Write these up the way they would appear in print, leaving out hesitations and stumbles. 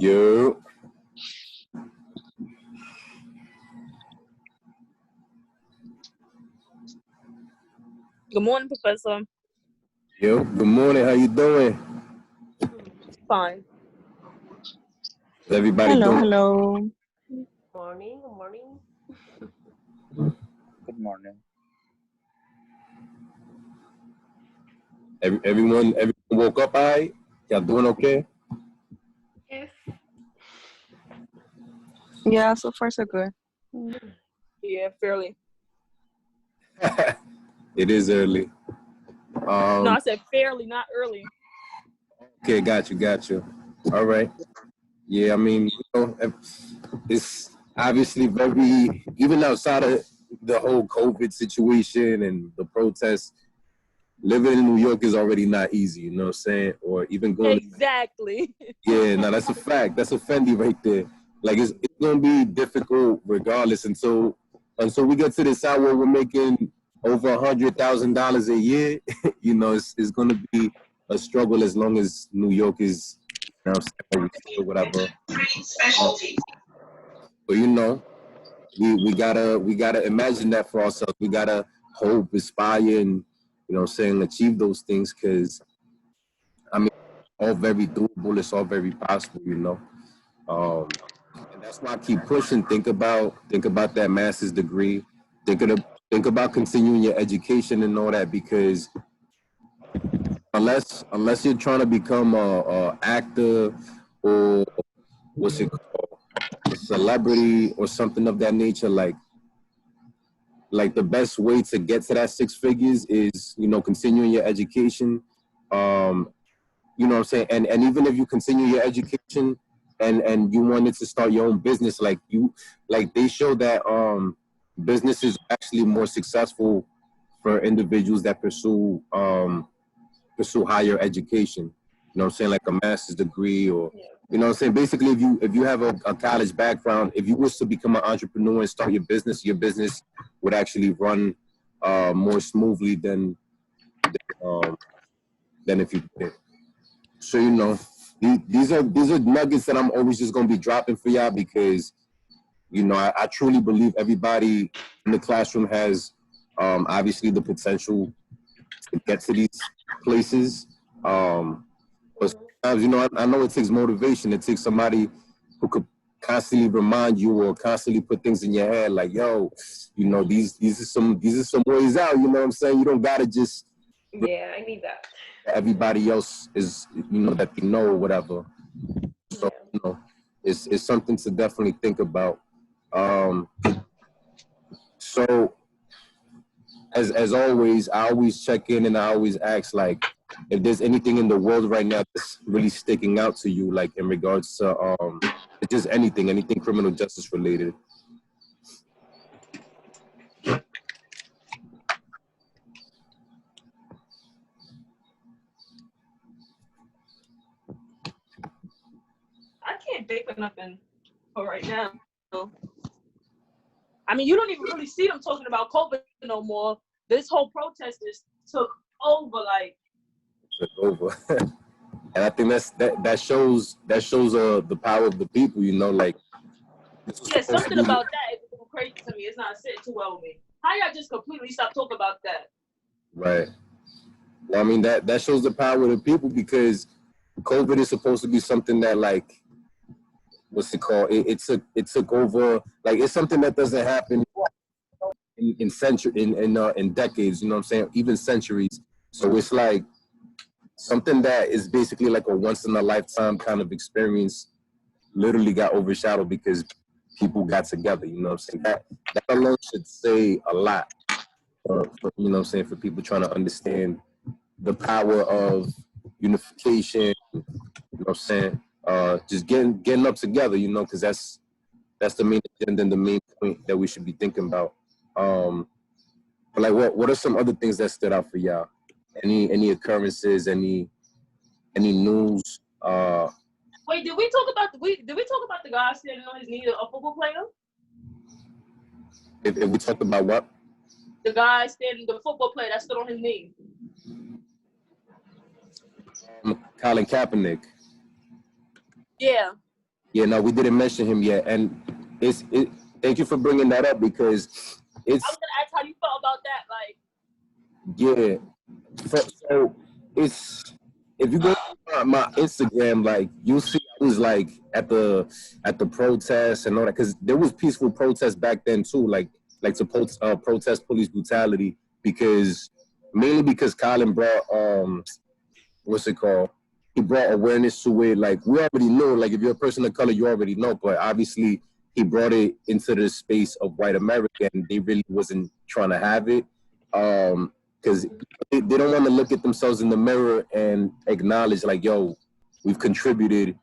Yo, Good morning, Professor. yo, good morning. How you doing? Fine. How's everybody Hello, doing? hello. Morning, good morning. Good morning. Everyone woke up all right? Y'all doing okay? Yes. Yeah, so far so good. Yeah, fairly. It is early. No, I said fairly, not early. Okay, got you. All right. Yeah, I mean, it's obviously very, even outside of the whole COVID situation and the protests, living in New York is already not easy, you know what I'm saying? Or even going Exactly. Yeah, no, that's a fact. That's a Fendi right there. Like it's gonna be difficult regardless until we get to this hour where we're making over $100,000 a year. You know, it's gonna be a struggle as long as New York is, you know, or whatever. But you know, we gotta imagine that for ourselves. We gotta hope, aspire, and you know, saying achieve those things because I mean, all very doable. It's all very possible, you know. And that's why I keep pushing. Think about that master's degree. Think about continuing your education and all that because unless you're trying to become a actor or what's it called, a celebrity or something of that nature, like the best way to get to that six figures is continuing your education. You know what I'm saying? And even if you continue your education and you wanted to start your own business, like they show that businesses are actually more successful for individuals that pursue higher education. You know what I'm saying? Like a master's degree or you know what I'm saying? Basically if you have a college background, if you wish to become an entrepreneur and start your business would actually run more smoothly than if you did. So you know, these are nuggets that I'm always just gonna be dropping for y'all because you know I truly believe everybody in the classroom has obviously the potential to get to these places. But sometimes you know I know it takes motivation. It takes somebody who could constantly remind you or constantly put things in your head like, yo, you know these are some ways out. You know what I'm saying? You don't gotta just Yeah, I need that. everybody else is that they know or whatever. So you know, it's something to definitely think about. So as always, I always check in and I always ask like if there's anything in the world right now that's really sticking out to you, like in regards to just anything criminal justice related. I can't think of nothing for right now. I mean, you don't even really see them talking about COVID no more. This whole protest just took over, like. Took over. And I think that shows the power of the people, you know, like Yeah, something about that is crazy to me. It's not sitting too well with me. How y'all just completely stop talking about that? Right. Well, I mean that shows the power of the people because COVID is supposed to be something that like what's it called? It took over. Like it's something that doesn't happen in decades. You know what I'm saying? Even centuries. So it's like something that is basically like a once in a lifetime kind of experience. Literally got overshadowed because people got together. You know what I'm saying? That alone should say a lot. For, you know what I'm saying? For people trying to understand the power of unification. You know what I'm saying? Just getting up together, you know, because that's the main agenda and the main point that we should be thinking about. But like, what are some other things that stood out for y'all? Any occurrences? Any news? Wait, did we talk about the guy standing on his knee, a football player? If we talk about what? The football player that stood on his knee. Colin Kaepernick. Yeah. Yeah, no, we didn't mention him yet, and thank you for bringing that up because I was gonna ask how you felt about that. Like, yeah. So it's if you go to my Instagram, like you'll see I was like at the protests and all that because there was peaceful protests back then too, like to protest police brutality because mainly because Colin brought what's it called? He brought awareness to it. Like we already know, like if you're a person of color, you already know. But obviously, he brought it into the space of white America, and they really wasn't trying to have it, because they don't want to look at themselves in the mirror and acknowledge, like, yo, we've contributed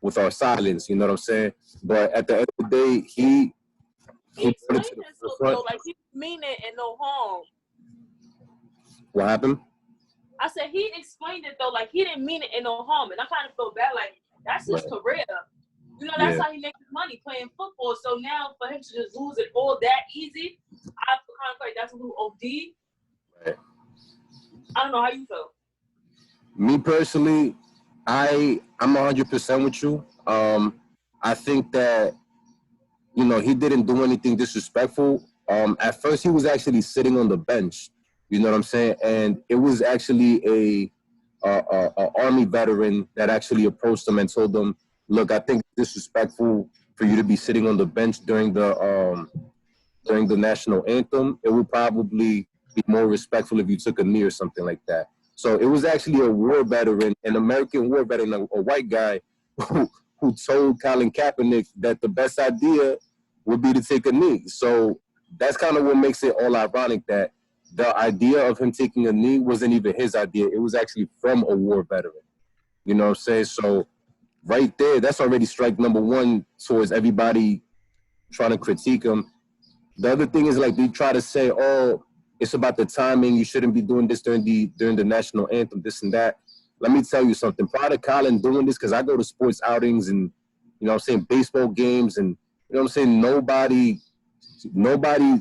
with our silence. You know what I'm saying? But at the end of the day, he he brought it explained to the himself forefront. though, like he didn't mean it and no harm. What happened? I said he explained it though, like he didn't mean it and no harm, and I kind of feel bad. Like that's his Right. career. You know, that's Yeah. how he makes his money playing football. So now for him to just lose it all that easy, I feel kind of like that's a little OD. Right. I don't know how you feel. Me personally, I'm 100% with you. I think that he didn't do anything disrespectful. At first, he was actually sitting on the bench. You know what I'm saying? And it was actually a army veteran that actually approached him and told him, "Look, I think it's disrespectful for you to be sitting on the bench during the national anthem. It would probably be more respectful if you took a knee or something like that." So it was actually a war veteran, an American war veteran, a white guy who told Colin Kaepernick that the best idea would be to take a knee. So that's kind of what makes it all ironic that the idea of him taking a knee wasn't even his idea. It was actually from a war veteran. You know what I'm saying? So right there, that's already strike number one towards everybody trying to critique him. The other thing is like they try to say, oh, it's about the timing. You shouldn't be doing this during the national anthem, this and that. Let me tell you something. Prior to Colin doing this, because I go to sports outings and baseball games, and what I'm saying, nobody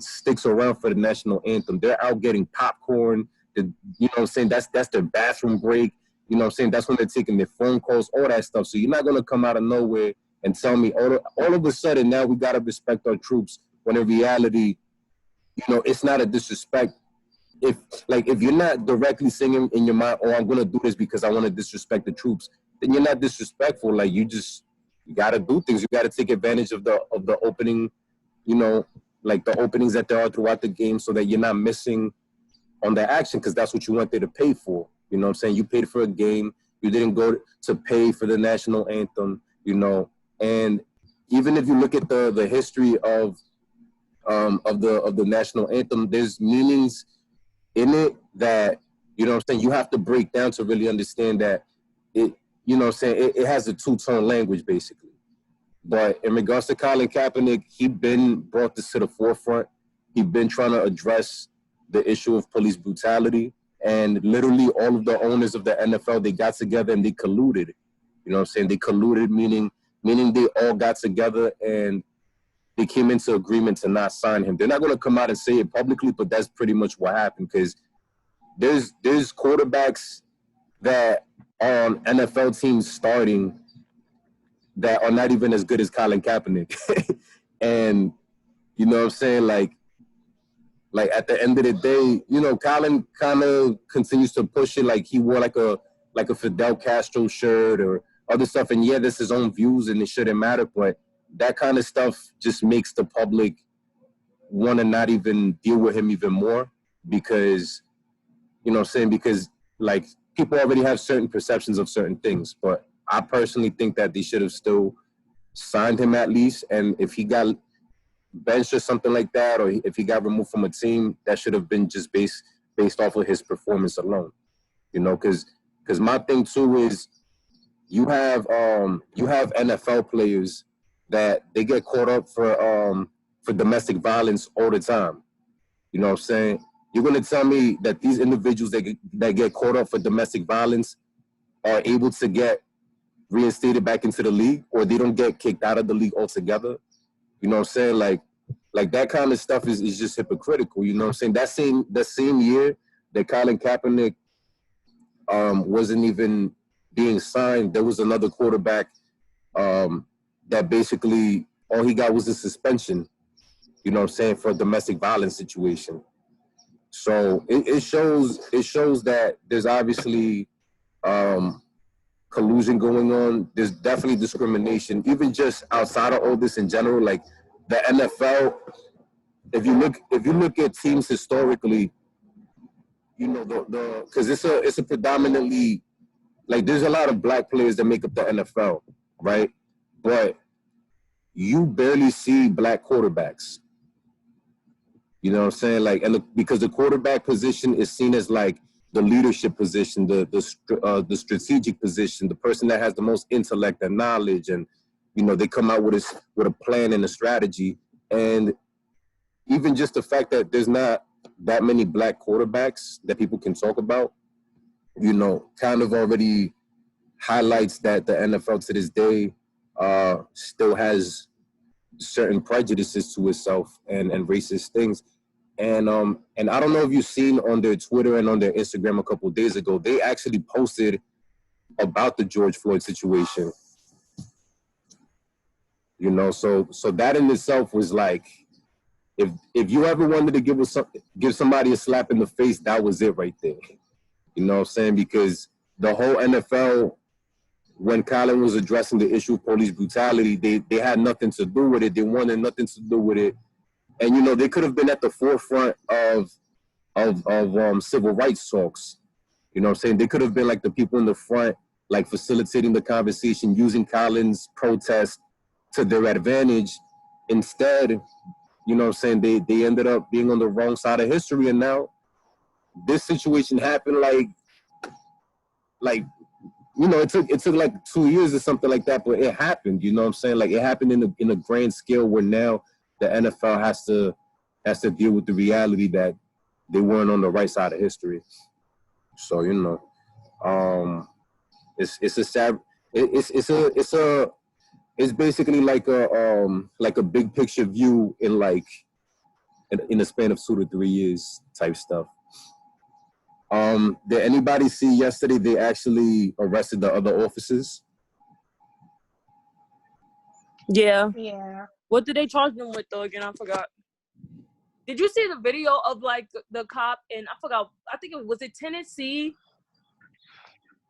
sticks around for the national anthem. They're out getting popcorn. What I'm saying, that's their bathroom break. You know what I'm saying? That's when they're taking their phone calls, all that stuff. So you're not gonna come out of nowhere and tell me all of a sudden now we gotta respect our troops when in reality, it's not a disrespect. If you're not directly singing in your mind, oh, I'm gonna do this because I want to disrespect the troops, then you're not disrespectful. Like you gotta do things. You gotta take advantage of the opening, like the openings that there are throughout the game, so that you're not missing on the action because that's what you went there to pay for. You know what I'm saying? You paid for a game. You didn't go to pay for the national anthem. And even if you look at the history of the national anthem, there's meanings in it that what I'm saying, you have to break down to really understand that it what I'm saying, it has a two-tone language basically. But in regards to Colin Kaepernick, he been brought this to the forefront. He been trying to address the issue of police brutality, and literally all of the owners of the NFL, they got together and they colluded. You know what I'm saying? They colluded, meaning they all got together and they came into agreement to not sign him. They're not going to come out and say it publicly, but that's pretty much what happened because there's quarterbacks that are on NFL teams starting that are not even as good as Colin Kaepernick. And you know what I'm saying? Like at the end of the day, Colin kind of continues to push it. Like he wore like a Fidel Castro shirt or other stuff. And yeah, this is his own views and it shouldn't matter, but that kind of stuff just makes the public want to not even deal with him even more because, because like people already have certain perceptions of certain things. But I personally think that they should have still signed him at least. And if he got benched or something like that, or if he got removed from a team, that should have been just based off of his performance alone. Because my thing too is you have NFL players that they get caught up for domestic violence all the time. You know what I'm saying? You're going to tell me that these individuals that get caught up for domestic violence are able to get reinstated back into the league, or they don't get kicked out of the league altogether? You know what I'm saying? Like that kind of stuff is just hypocritical. You know what I'm saying? That same year that Colin Kaepernick wasn't even being signed, there was another quarterback that basically all he got was a suspension, you know what I'm saying, for a domestic violence situation. So it shows that there's obviously collusion going on. There's definitely discrimination, even just outside of all this in general. Like the NFL, if you look at teams historically, you know the because it's a predominantly, like, there's a lot of black players that make up the NFL, right? But you barely see black quarterbacks. You know what I'm saying? Like, and because the quarterback position is seen as like the leadership position, the strategic position, the person that has the most intellect and knowledge, and you know they come out with a plan and a strategy. And even just the fact that there's not that many black quarterbacks that people can talk about, you know, kind of already highlights that the NFL to this day still has certain prejudices to itself and racist things. And I don't know if you've seen on their Twitter and on their Instagram a couple of days ago, they actually posted about the George Floyd situation. You know, so that in itself was like, if you ever wanted to give somebody a slap in the face, that was it right there. You know what I'm saying? Because the whole NFL, when Colin was addressing the issue of police brutality, they had nothing to do with it. They wanted nothing to do with it. And, you know, they could have been at the forefront of civil rights talks. You know what I'm saying? They could have been like the people in the front, like facilitating the conversation, using Colin's protest to their advantage. Instead, you know what I'm saying, they ended up being on the wrong side of history. And now this situation happened like, you know, it took like 2 years or something like that, but it happened, you know what I'm saying? Like, it happened in a grand scale where now the NFL has to deal with the reality that they weren't on the right side of history. So, you know, it's basically like a big picture view in a span of 2 to 3 years type stuff. Did anybody see yesterday they actually arrested the other officers? Yeah. Yeah. What did they charge them with though? Again, I forgot. Did you see the video of like the cop in, I forgot, I think was it Tennessee?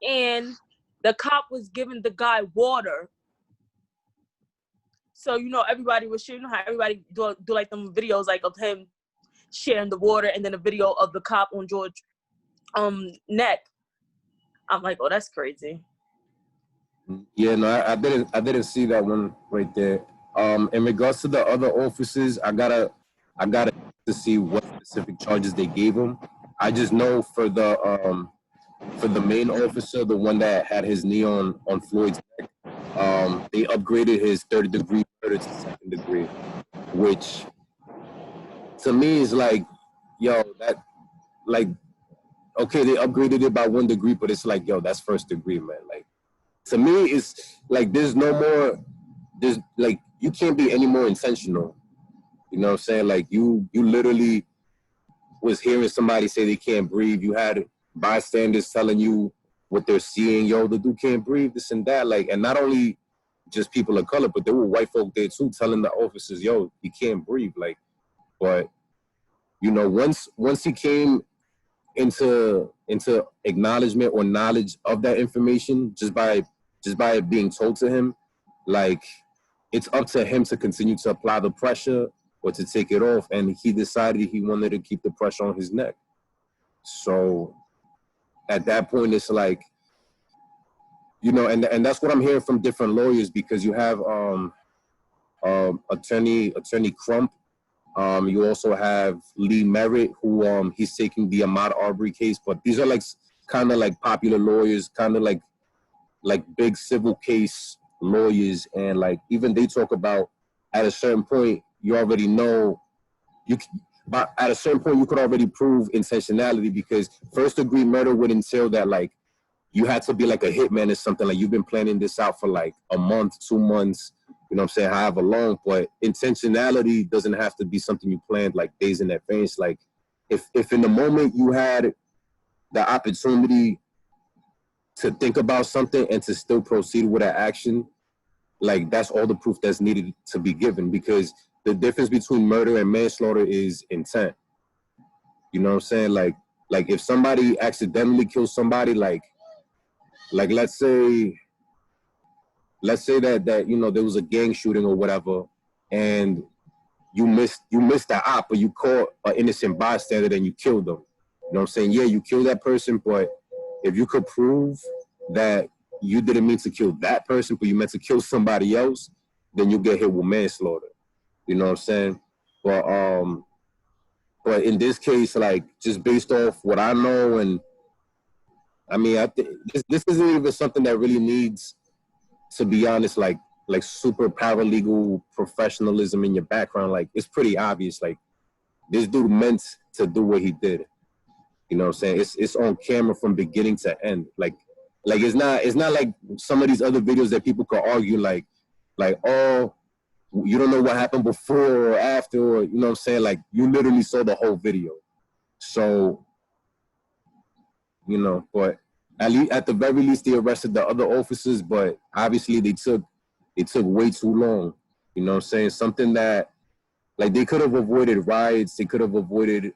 And the cop was giving the guy water. So, you know, everybody was sharing, you know how everybody do like them videos like of him sharing the water, and then a video of the cop on George neck. I'm like, oh, that's crazy. Yeah, no, I didn't see that one right there. In regards to the other officers, I gotta to see what specific charges they gave him. I just know for the main officer, the one that had his knee on Floyd's neck, they upgraded his 3rd-degree murder to 2nd degree, which to me is like, yo, that, like, okay, they upgraded it by 1 degree, but it's like, yo, that's 1st degree, man. Like, to me, it's like there's like, you can't be any more intentional. You know what I'm saying? Like, you literally was hearing somebody say they can't breathe. You had bystanders telling you what they're seeing. Yo, the dude can't breathe, this and that. Like, and not only just people of color, but there were white folk there too telling the officers, yo, he can't breathe. Like, but, you know, once he came into acknowledgement or knowledge of that information, just by it being told to him, like, it's up to him to continue to apply the pressure or to take it off. And he decided he wanted to keep the pressure on his neck. So at that point, it's like, you know, and that's what I'm hearing from different lawyers, because you have attorney Crump. You also have Lee Merritt, who he's taking the Ahmaud Arbery case. But these are like kind of like popular lawyers, kind of like big civil case lawyers, and like even they talk about at a certain point you already know but at a certain point you could already prove intentionality, because 1st-degree murder would entail that like you had to be like a hitman or something, like you've been planning this out for like a month, 2 months, you know what I'm saying, however long. But intentionality doesn't have to be something you planned like days in advance. Like if in the moment you had the opportunity to think about something and to still proceed with that action, like that's all the proof that's needed to be given, because the difference between murder and manslaughter is intent. You know what I'm saying? Like if somebody accidentally kills somebody, like let's say that you know there was a gang shooting or whatever, and you missed the op, but you caught an innocent bystander and you killed them. You know what I'm saying? Yeah, you killed that person, but if you could prove that you didn't mean to kill that person, but you meant to kill somebody else, then you get hit with manslaughter. You know what I'm saying? But in this case, like just based off what I know, and I mean, I think this isn't even something that really needs, to be honest, like super paralegal professionalism in your background. Like it's pretty obvious. Like this dude meant to do what he did. You know what I'm saying? It's on camera from beginning to end. Like it's not like some of these other videos that people could argue like oh, you don't know what happened before or after, or you know what I'm saying? Like you literally saw the whole video. So, you know, but at the very least they arrested the other officers, but obviously they took way too long. You know what I'm saying? Something that like they could have avoided riots, they could have avoided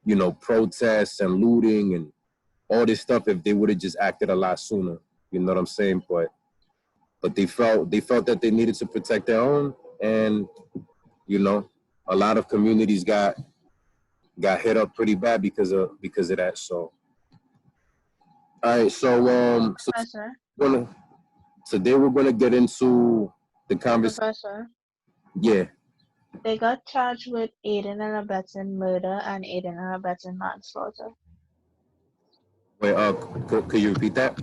you know, protests and looting and all this stuff if they would have just acted a lot sooner. You know what I'm saying? But they felt that they needed to protect their own, and you know, a lot of communities got hit up pretty bad because of that. So, all right, so Professor, today we're gonna get into the conversation. Professor, Yeah. they got charged with aiding and abetting murder and aiding and abetting manslaughter. Wait, could you repeat that?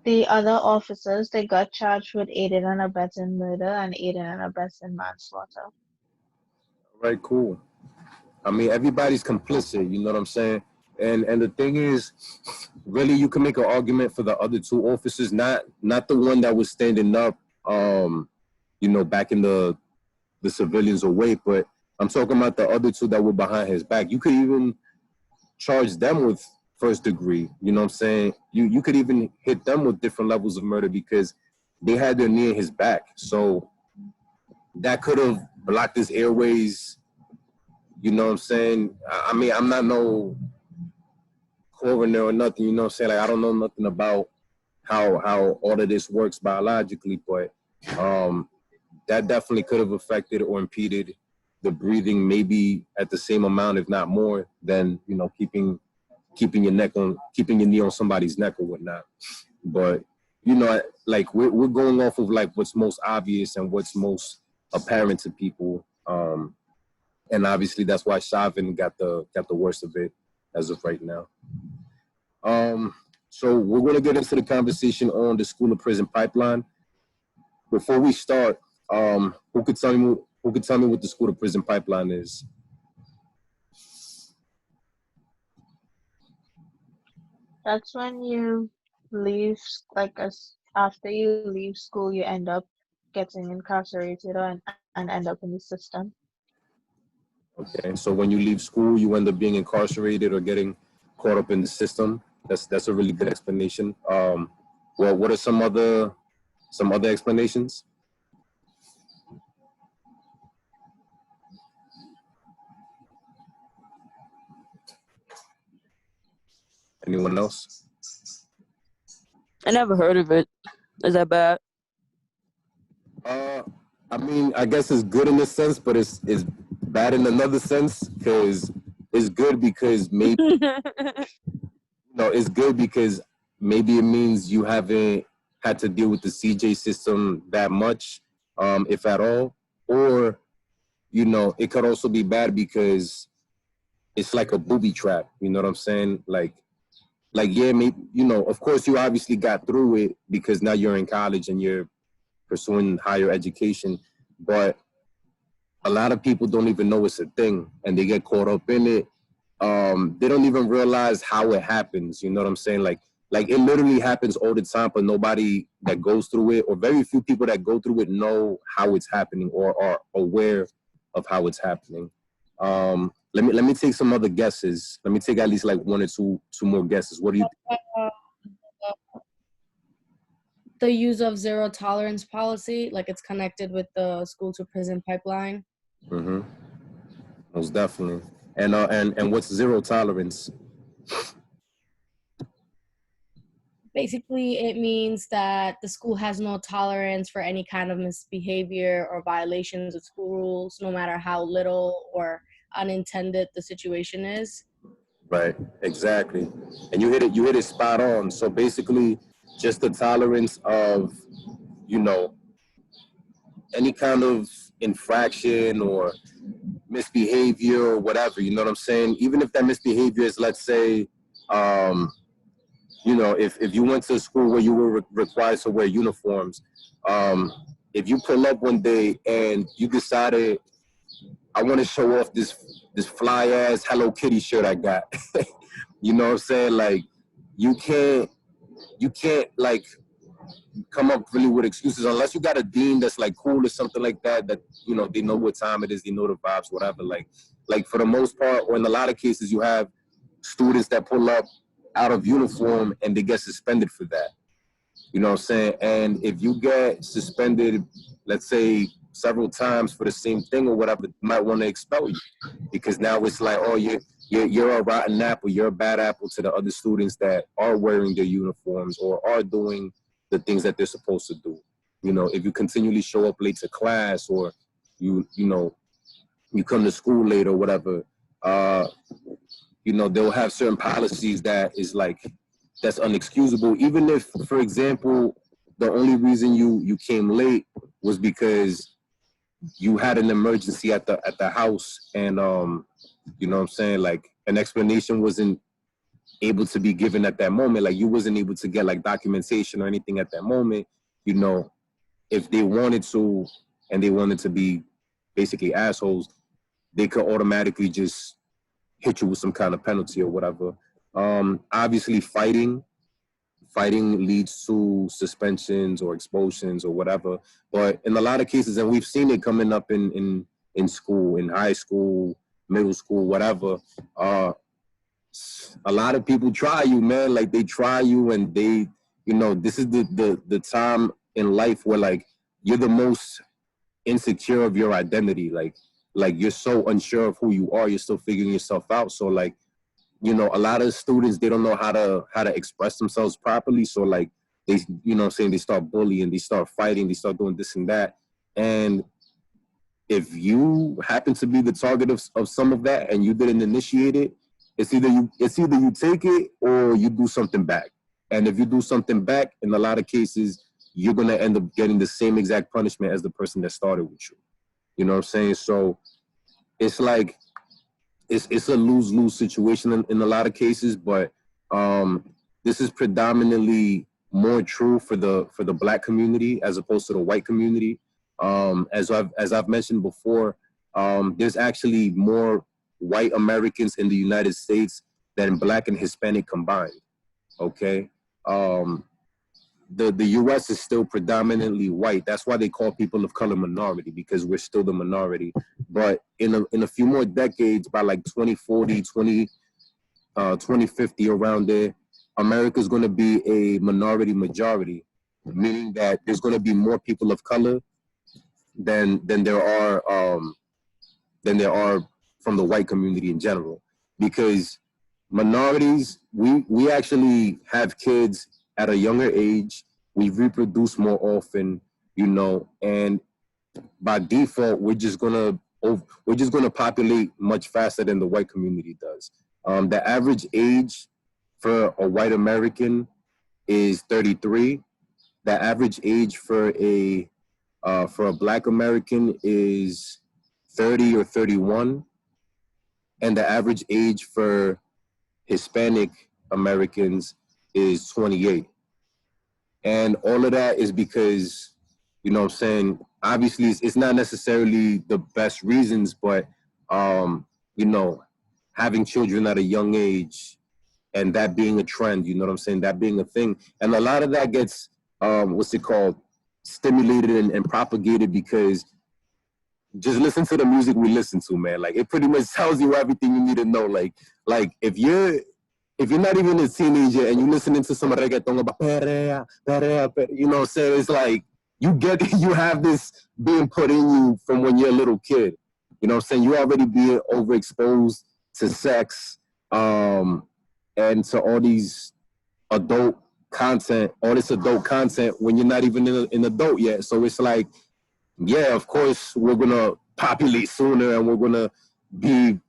The other officers, they got charged with aiding and abetting murder and aiding and abetting manslaughter. All right, cool. I mean, everybody's complicit, you know what I'm saying? And the thing is, really, you can make an argument for the other two officers, not the one that was standing up, you know, back in the civilians away, but I'm talking about the other two that were behind his back. You could even charge them with first degree, you know what I'm saying? You could even hit them with different levels of murder because they had their knee in his back. So that could have blocked his airways, you know what I'm saying? I mean, I'm not no coroner or nothing, you know what I'm saying? Like, I don't know nothing about how all of this works biologically, but that definitely could have affected or impeded the breathing, maybe at the same amount, if not more, than, you know, keeping your knee on somebody's neck or whatnot. But, you know, like we're going off of like what's most obvious and what's most apparent to people. And obviously that's why Chauvin got the worst of it as of right now. So we're gonna get into the conversation on the school to prison pipeline. Before we start, who could tell me what the school to prison pipeline is? That's when you leave, like after you leave school, you end up getting incarcerated and end up in the system. Okay, so when you leave school, you end up being incarcerated or getting caught up in the system. That's a really good explanation. Well, what are some other explanations? Anyone else? I never heard of it. Is that bad? I mean, I guess it's good in a sense, but it's bad in another sense, because it's good because maybe it's good because maybe it means you haven't had to deal with the CJ system that much, if at all, or you know, it could also be bad because it's like a booby trap. You know what I'm saying? Like yeah, maybe, you know, of course you obviously got through it because now you're in college and you're pursuing higher education, but a lot of people don't even know it's a thing and they get caught up in it. They don't even realize how it happens. You know what I'm saying? Like it literally happens all the time, but nobody that goes through it, or very few people that go through it, know how it's happening or are aware of how it's happening. Let me take some other guesses. Let me take at least like one or two more guesses. What do you think? the use of zero tolerance policy, like it's connected with the school to prison pipeline. Mm-hmm. Most definitely. And what's zero tolerance? Basically, it means that the school has no tolerance for any kind of misbehavior or violations of school rules, no matter how little or unintended the situation is. Right, exactly. And you hit it spot on. So basically just the tolerance of, you know, any kind of infraction or misbehavior or whatever, you know what I'm saying? Even if that misbehavior is, let's say, you know, if you went to a school where you were required to wear uniforms, if you pull up one day and you decided, I want to show off this fly ass Hello Kitty shirt I got, you know what I'm saying? Like, you can't like come up really with excuses unless you got a dean that's like cool or something like that, that, you know, they know what time it is, they know the vibes, whatever. Like for the most part, or in a lot of cases, you have students that pull up out of uniform and they get suspended for that. You know what I'm saying? And if you get suspended, let's say several times for the same thing or whatever, they might want to expel you, because now it's like, oh, you're a rotten apple, you're a bad apple to the other students that are wearing their uniforms or are doing the things that they're supposed to do. You know, if you continually show up late to class, or you know, you come to school late or whatever, you know, they'll have certain policies that is like, that's unexcusable. Even if, for example, the only reason you came late was because you had an emergency at the house, and you know what I'm saying, like an explanation wasn't able to be given at that moment, like you wasn't able to get like documentation or anything at that moment, you know, if they wanted to and they wanted to be basically assholes, they could automatically just hit you with some kind of penalty or whatever. Obviously fighting leads to suspensions or expulsions or whatever, but in a lot of cases, and we've seen it coming up in school, in high school, middle school, whatever, a lot of people try you, man. Like, they try you, and they, you know, this is the time in life where, like, you're the most insecure of your identity. Like you're so unsure of who you are. You're still figuring yourself out. So, like, you know, a lot of students, they don't know how to express themselves properly. So, like, they, you know what I'm saying, they start bullying, they start fighting, they start doing this and that. And if you happen to be the target of some of that and you didn't initiate it, it's either you take it or you do something back. And if you do something back, in a lot of cases, you're gonna end up getting the same exact punishment as the person that started with you. You know what I'm saying? So it's like, it's a lose-lose situation in a lot of cases, but this is predominantly more true for the Black community as opposed to the white community. As I've mentioned before, there's actually more white Americans in the United States than Black and Hispanic combined. Okay, the U.S. is still predominantly white. That's why they call people of color minority, because we're still the minority. But in a few more decades, by like 2040, 2050, around there, America's going to be a minority majority, meaning that there's going to be more people of color than there are from the white community in general. Because minorities, we actually have kids at a younger age, we reproduce more often, you know, and by default, we're just gonna populate much faster than the white community does. The average age for a white American is 33. The average age for a Black American is 30 or 31, and the average age for Hispanic Americans is 28. And all of that is because, you know what I'm saying, obviously it's not necessarily the best reasons, but, you know, having children at a young age and that being a trend, you know what I'm saying, that being a thing. And a lot of that gets, stimulated and propagated because just listen to the music we listen to, man. Like, it pretty much tells you everything you need to know. Like if you're if you're not even a teenager and you're listening to some reggaeton about perea, perea, perea, you know what I'm saying? It's like you have this being put in you from when you're a little kid. You know what I'm saying? You already being overexposed to sex, and to all these adult content, all this adult content when you're not even an adult yet. So it's like, yeah, of course we're gonna populate sooner and we're gonna be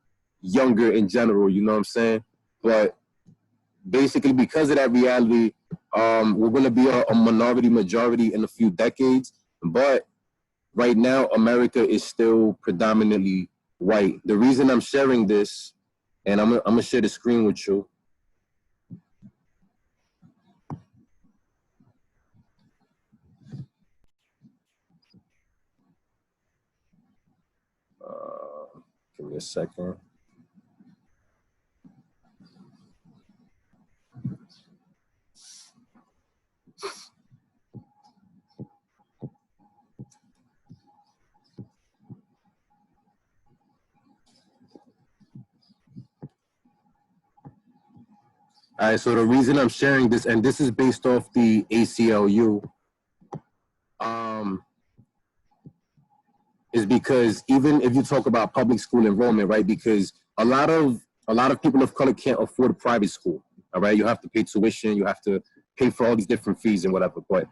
younger in general, you know what I'm saying? But basically because of that reality, we're gonna be a minority majority in a few decades. But right now, America is still predominantly white. The reason I'm sharing this, and I'm gonna share the screen with you. Give me a second. All right, so the reason I'm sharing this, and this is based off the ACLU, is because even if you talk about public school enrollment, right? Because a lot of people of color can't afford private school. All right, you have to pay tuition, you have to pay for all these different fees and whatever. But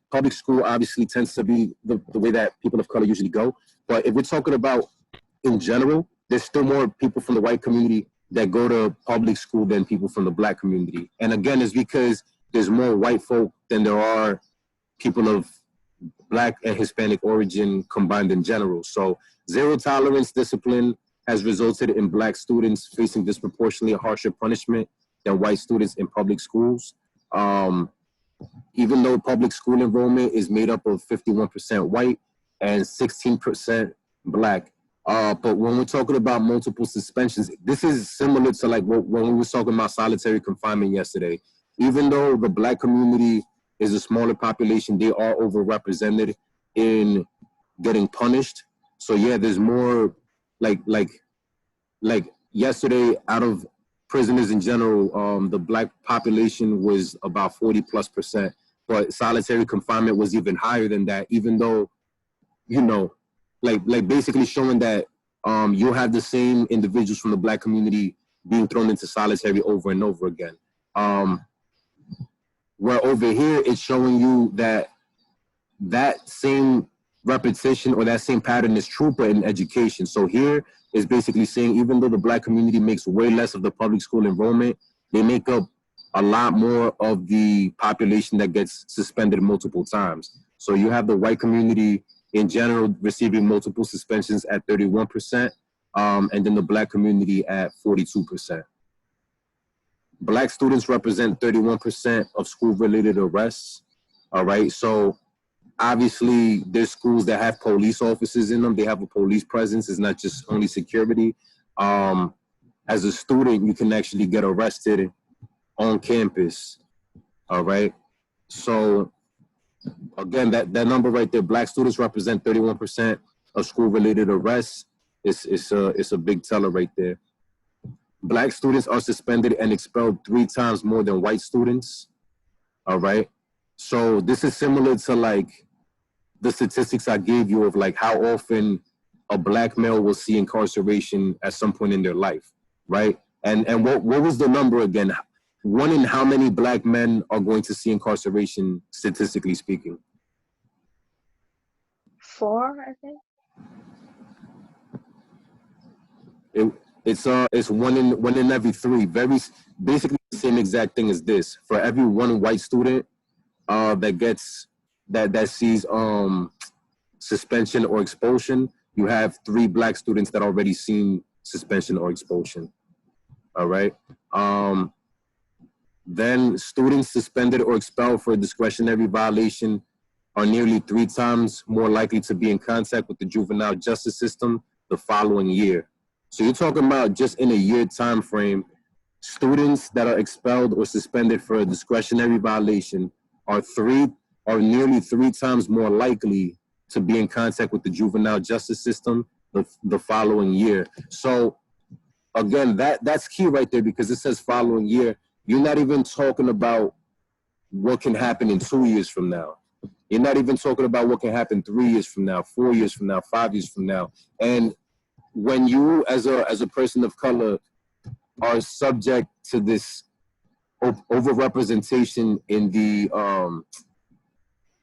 public school obviously tends to be the way that people of color usually go. But if we're talking about in general, there's still more people from the white community that go to public school than people from the black community. And again, it's because there's more white folk than there are people of Black and Hispanic origin combined in general. So zero tolerance discipline has resulted in Black students facing disproportionately harsher punishment than white students in public schools. Even though public school enrollment is made up of 51% white and 16% Black. But when we're talking about multiple suspensions, this is similar to like when we were talking about solitary confinement yesterday. Even though the Black community is a smaller population, they are overrepresented in getting punished. So yeah, there's more like yesterday, out of prisoners in general, the Black population was about 40+%, but solitary confinement was even higher than that, even though, you know, like basically showing that you'll have the same individuals from the Black community being thrown into solitary over and over again. Where over here, it's showing you that that same repetition or that same pattern is true, but in education. So here is basically saying, even though the Black community makes way less of the public school enrollment, they make up a lot more of the population that gets suspended multiple times. So you have the white community in general receiving multiple suspensions at 31%, and then the Black community at 42%. Black students represent 31% of school-related arrests, all right? So obviously there's schools that have police officers in them. They have a police presence. It's not just only security. As a student, you can actually get arrested on campus, all right? So again, that number right there, Black students represent 31% of school-related arrests. It's a big teller right there. Black students are suspended and expelled 3 times more than white students, all right? So this is similar to like the statistics I gave you of like how often a Black male will see incarceration at some point in their life, right? And what was the number again? 1 in how many Black men are going to see incarceration, statistically speaking? 4, I think. It's 1 in every 3. Very basically the same exact thing as this. For every 1 white student that sees suspension or expulsion, you have 3 Black students that already seen suspension or expulsion. All right. Then students suspended or expelled for a discretionary violation are nearly 3 times more likely to be in contact with the juvenile justice system the following year. So you're talking about just in a year time frame, students that are expelled or suspended for a discretionary violation are nearly 3 times more likely to be in contact with the juvenile justice system the following year. So again, that's key right there, because it says following year. You're not even talking about what can happen in 2 years from now. You're not even talking about what can happen 3 years from now, 4 years from now, 5 years from now. And when you, as a person of color, are subject to this overrepresentation in the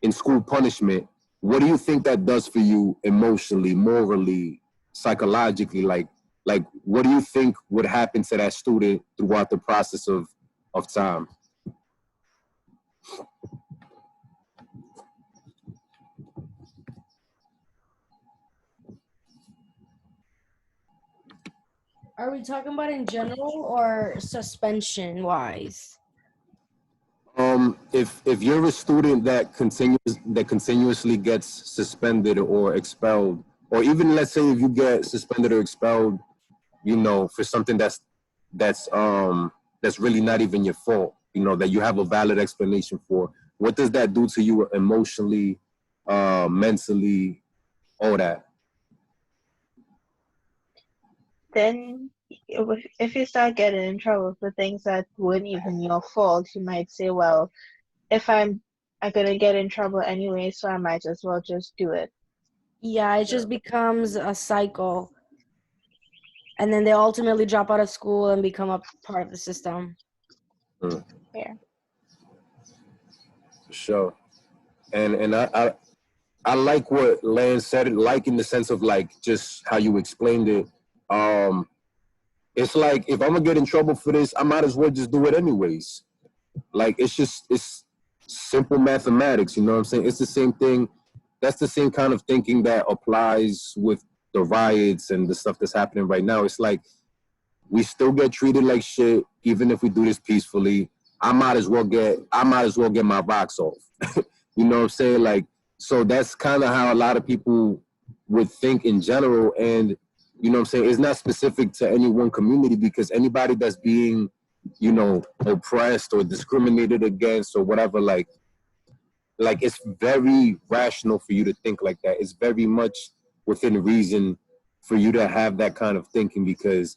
in school punishment, what do you think that does for you emotionally, morally, psychologically? Like what do you think would happen to that student throughout the process of time? Are we talking about in general or suspension wise? If you're a student that continuously gets suspended or expelled, or even let's say if you get suspended or expelled, you know, for something that's really not even your fault, you know, that you have a valid explanation for, what does that do to you emotionally, mentally, all that? Then if you start getting in trouble for things that weren't even your fault, you might say, well, if I'm gonna get in trouble anyway, so I might as well just do it. Yeah, it just becomes a cycle. And then they ultimately drop out of school and become a part of the system. Yeah. Sure. And I like what Lance said, like in the sense of like just how you explained it. It's like, if I'm gonna get in trouble for this, I might as well just do it anyways. Like, it's simple mathematics, you know what I'm saying? It's the same thing. That's the same kind of thinking that applies with the riots and the stuff that's happening right now. It's like, we still get treated like shit, even if we do this peacefully. I might as well get my rocks off. You know what I'm saying? Like, so that's kind of how a lot of people would think in general. And, you know what I'm saying, it's not specific to any one community, because anybody that's being, you know, oppressed or discriminated against or whatever, like it's very rational for you to think like that. It's very much within reason for you to have that kind of thinking, because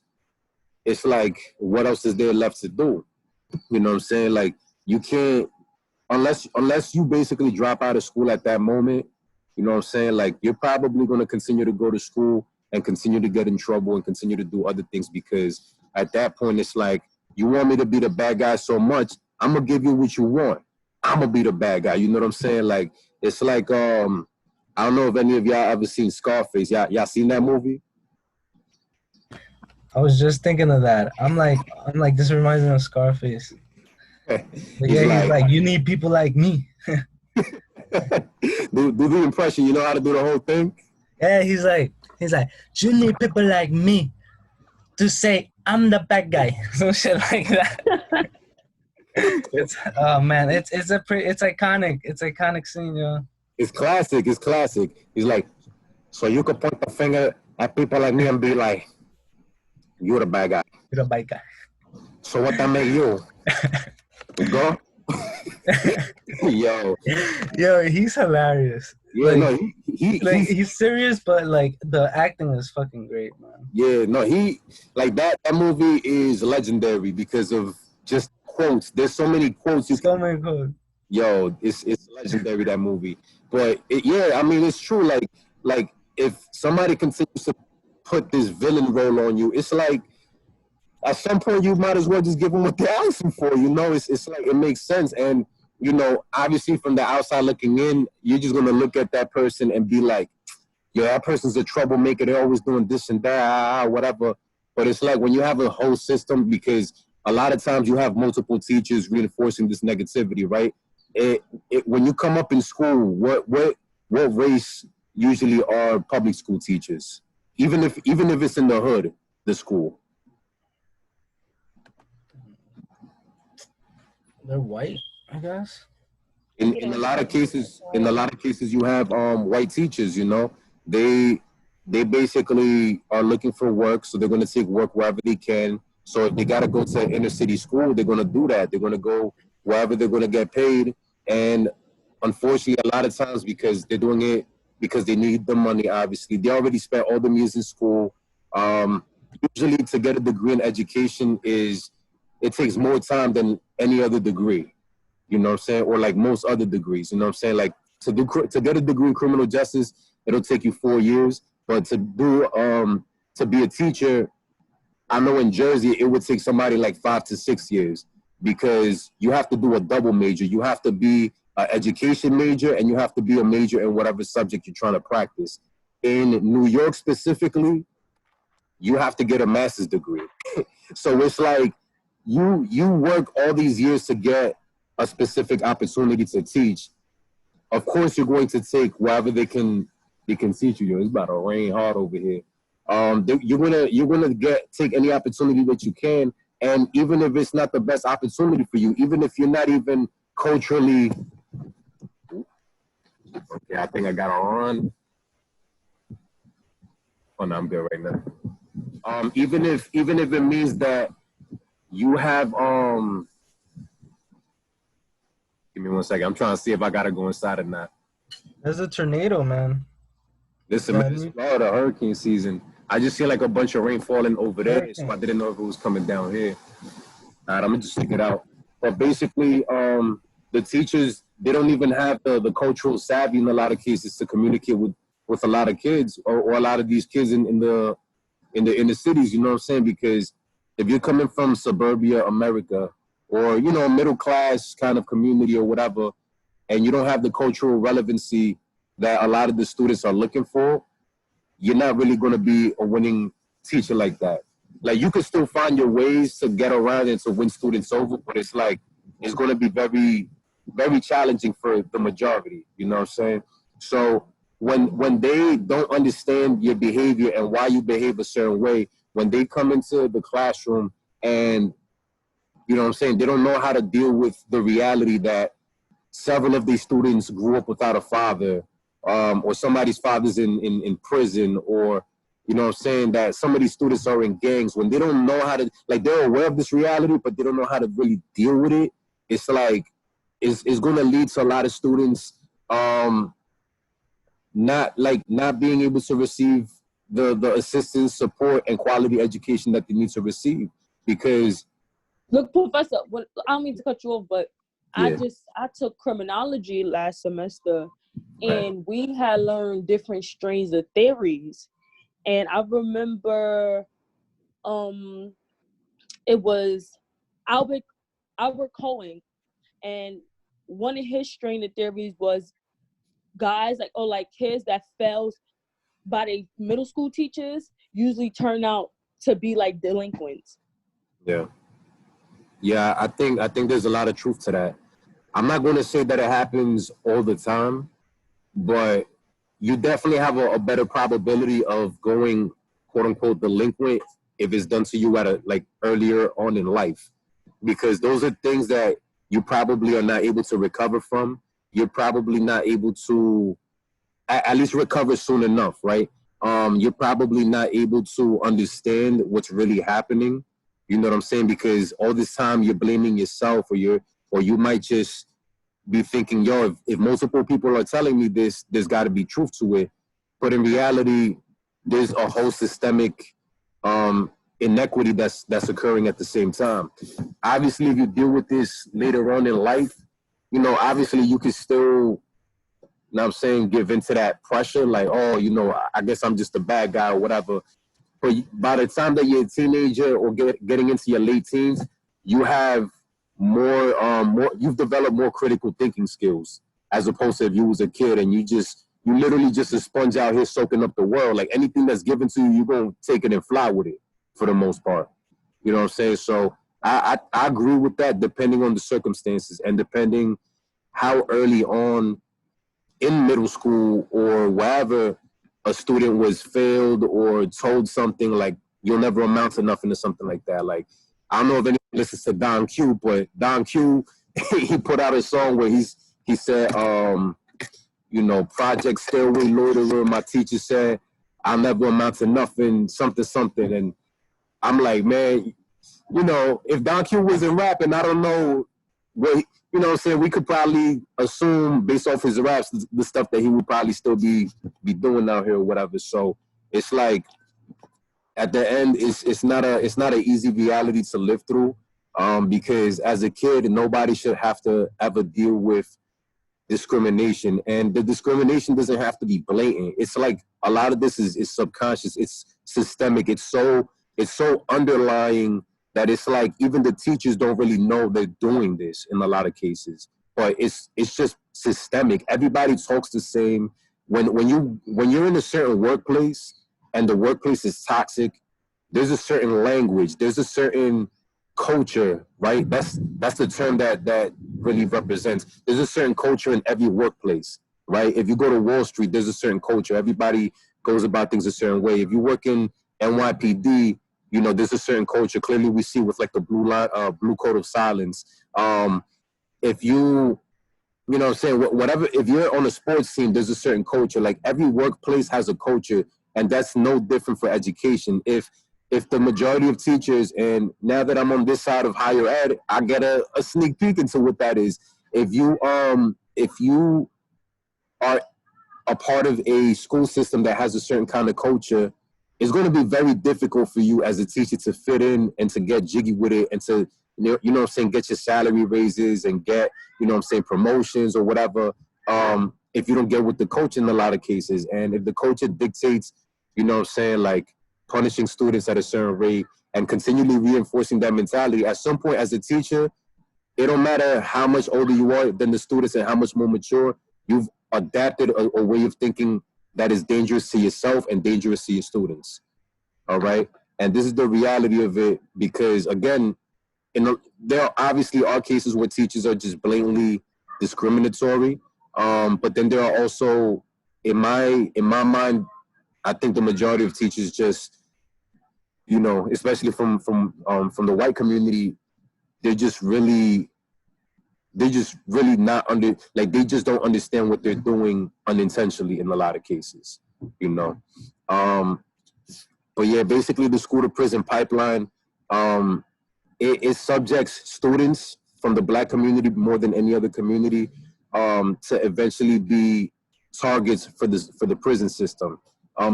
it's like, what else is there left to do? You know what I'm saying? Like, you can't, unless you basically drop out of school at that moment, you know what I'm saying? Like, you're probably going to continue to go to school and continue to get in trouble and continue to do other things, because at that point, it's like, you want me to be the bad guy so much, I'm going to give you what you want. I'm going to be the bad guy. You know what I'm saying? Like, it's like, I don't know if any of y'all ever seen Scarface. Y'all seen that movie? I was just thinking of that. I'm like, this reminds me of Scarface. He's like, you need people like me. do the impression. You know how to do the whole thing? Yeah, he's like, you need people like me to say I'm the bad guy. Some shit like that. Oh man, it's iconic. It's iconic scene, yo. It's classic. He's like, so you could point the finger at people like me and be like, you're the bad guy. You're the bad guy. So what that make you? Go. Yo, he's hilarious. Yeah, like, no, he's serious, but like the acting is fucking great, man. Yeah, no, he like that movie is legendary because of just quotes. There's so many quotes. Many quotes. Yo, it's legendary, that movie. But I mean, it's true. Like if somebody continues to put this villain role on you, it's like, at some point you might as well just give them what they're asking for. You know, it's like, it makes sense. And you know, obviously from the outside looking in, you're just gonna look at that person and be like, yo, that person's a troublemaker. They're always doing this and that, whatever. But it's like, when you have a whole system, because a lot of times you have multiple teachers reinforcing this negativity, right? When you come up in school, what race usually are public school teachers? Even if it's in the hood, the school. They're white, I guess. In a lot of cases, you have white teachers. You know, they basically are looking for work, so they're going to take work wherever they can. So if they got to go to an inner city school, they're going to do that. They're going to go wherever they're going to get paid. And unfortunately, a lot of times, because they're doing it because they need the money, obviously, they already spent all the years in school. usually to get a degree in education it takes more time than any other degree. You know what I'm saying? Or like most other degrees. You know what I'm saying? Like to get a degree in criminal justice, it'll take you 4 years. But to be a teacher, I know in Jersey it would take somebody like 5 to 6 years, because you have to do a double major. You have to be an education major and you have to be a major in whatever subject you're trying to practice. In New York specifically, you have to get a master's degree. So it's like you work all these years to get a specific opportunity to teach. Of course, you're going to take wherever they can teach you. It's about to rain hard over here. You're gonna take any opportunity that you can, and even if it's not the best opportunity for you, even if you're not even culturally, okay, I think I got to run. Oh no, I'm good right now. Even if it means that you have give me 1 second. I'm trying to see if I gotta go inside or not. There's a tornado, man. Listen, man, it's Florida hurricane season. I just see like a bunch of rain falling over there, so I didn't know if it was coming down here. All right, I'm gonna just stick it out. But basically, the teachers, they don't even have the cultural savvy in a lot of cases to communicate with a lot of kids or a lot of these kids in the cities. You know what I'm saying? Because if you're coming from suburbia America, or middle class kind of community or whatever, and you don't have the cultural relevancy that a lot of the students are looking for, you're not really going to be a winning teacher like that. Like, you can still find your ways to get around and to win students over, but it's going to be very, very challenging for the majority. You know what I'm saying? So when they don't understand your behavior and why you behave a certain way, when they come into the classroom and, you know what I'm saying, they don't know how to deal with the reality that several of these students grew up without a father, or somebody's father's in prison, or, you know what I'm saying, that some of these students are in gangs. When they don't know how to, like, they're aware of this reality, but they don't know how to really deal with it, it's like, it's going to lead to a lot of students not being able to receive the assistance, support, and quality education that they need to receive. Because look, Professor, I don't mean to cut you off, but yeah. I took criminology last semester, and we had learned different strains of theories. And I remember it was Albert Cohen, and one of his strain of theories was guys like kids that fails by their middle school teachers usually turn out to be like delinquents. Yeah, I think there's a lot of truth to that. I'm not going to say that it happens all the time, but you definitely have a better probability of going, quote unquote, delinquent if it's done to you at earlier on in life, because those are things that you probably are not able to recover from. You're probably not able to at least recover soon enough, right? You're probably not able to understand what's really happening. You know what I'm saying? Because all this time you're blaming yourself, or you might just be thinking, yo, if multiple people are telling me this, there's got to be truth to it. But in reality, there's a whole systemic inequity that's occurring at the same time. Obviously, if you deal with this later on in life, obviously you can still, you know what I'm saying, give into that pressure, like, oh, I guess I'm just a bad guy or whatever. But by the time that you're a teenager or getting into your late teens, you have you've developed more critical thinking skills, as opposed to if you was a kid and you literally just a sponge out here soaking up the world. Like, anything that's given to you, you're going to take it and fly with it for the most part. You know what I'm saying? So I agree with that, depending on the circumstances and depending how early on in middle school or wherever a student was failed or told something like, you'll never amount to nothing or something like that. Like, I don't know if anyone listens to Don Q, but Don Q, he put out a song where he said, Project Stairway Loiterer, my teacher said, I'll never amount to nothing, something. And I'm like, man, if Don Q wasn't rapping, I don't know what, you know what I'm saying, we could probably assume based off his raps, the stuff that he would probably still be doing out here or whatever. So it's like, at the end, it's not an easy reality to live through, because as a kid, nobody should have to ever deal with discrimination, and the discrimination doesn't have to be blatant. It's like a lot of this is subconscious. It's systemic. It's so underlying that it's like even the teachers don't really know they're doing this in a lot of cases. But it's just systemic. Everybody talks the same. When you're in a certain workplace and the workplace is toxic, there's a certain language, there's a certain culture, right? That's the term that really represents. There's a certain culture in every workplace, right? If you go to Wall Street, there's a certain culture. Everybody goes about things a certain way. If you work in NYPD, you know, there's a certain culture. Clearly, we see with like the blue code of silence. If you know what I'm saying, whatever, if you're on a sports team, there's a certain culture. Like every workplace has a culture, and that's no different for education. If the majority of teachers, and now that I'm on this side of higher ed, I get a sneak peek into what that is. If you are a part of a school system that has a certain kind of culture, it's going to be very difficult for you as a teacher to fit in and to get jiggy with it and to, you know what I'm saying, get your salary raises and get, you know what I'm saying, promotions or whatever, if you don't get with the coach in a lot of cases. And if the culture dictates, you know what I'm saying, like punishing students at a certain rate and continually reinforcing that mentality, at some point as a teacher, it don't matter how much older you are than the students and how much more mature, you've adapted a way of thinking that is dangerous to yourself and dangerous to your students. All right. And this is the reality of it, because again, there obviously are cases where teachers are just blatantly discriminatory. But then there are also, in my mind, I think the majority of teachers just, you know, especially from the white community, they just really not they just don't understand what they're doing unintentionally in a lot of cases, you know. But yeah, basically the school to prison pipeline, it subjects students from the Black community more than any other community to eventually be targets for the prison system.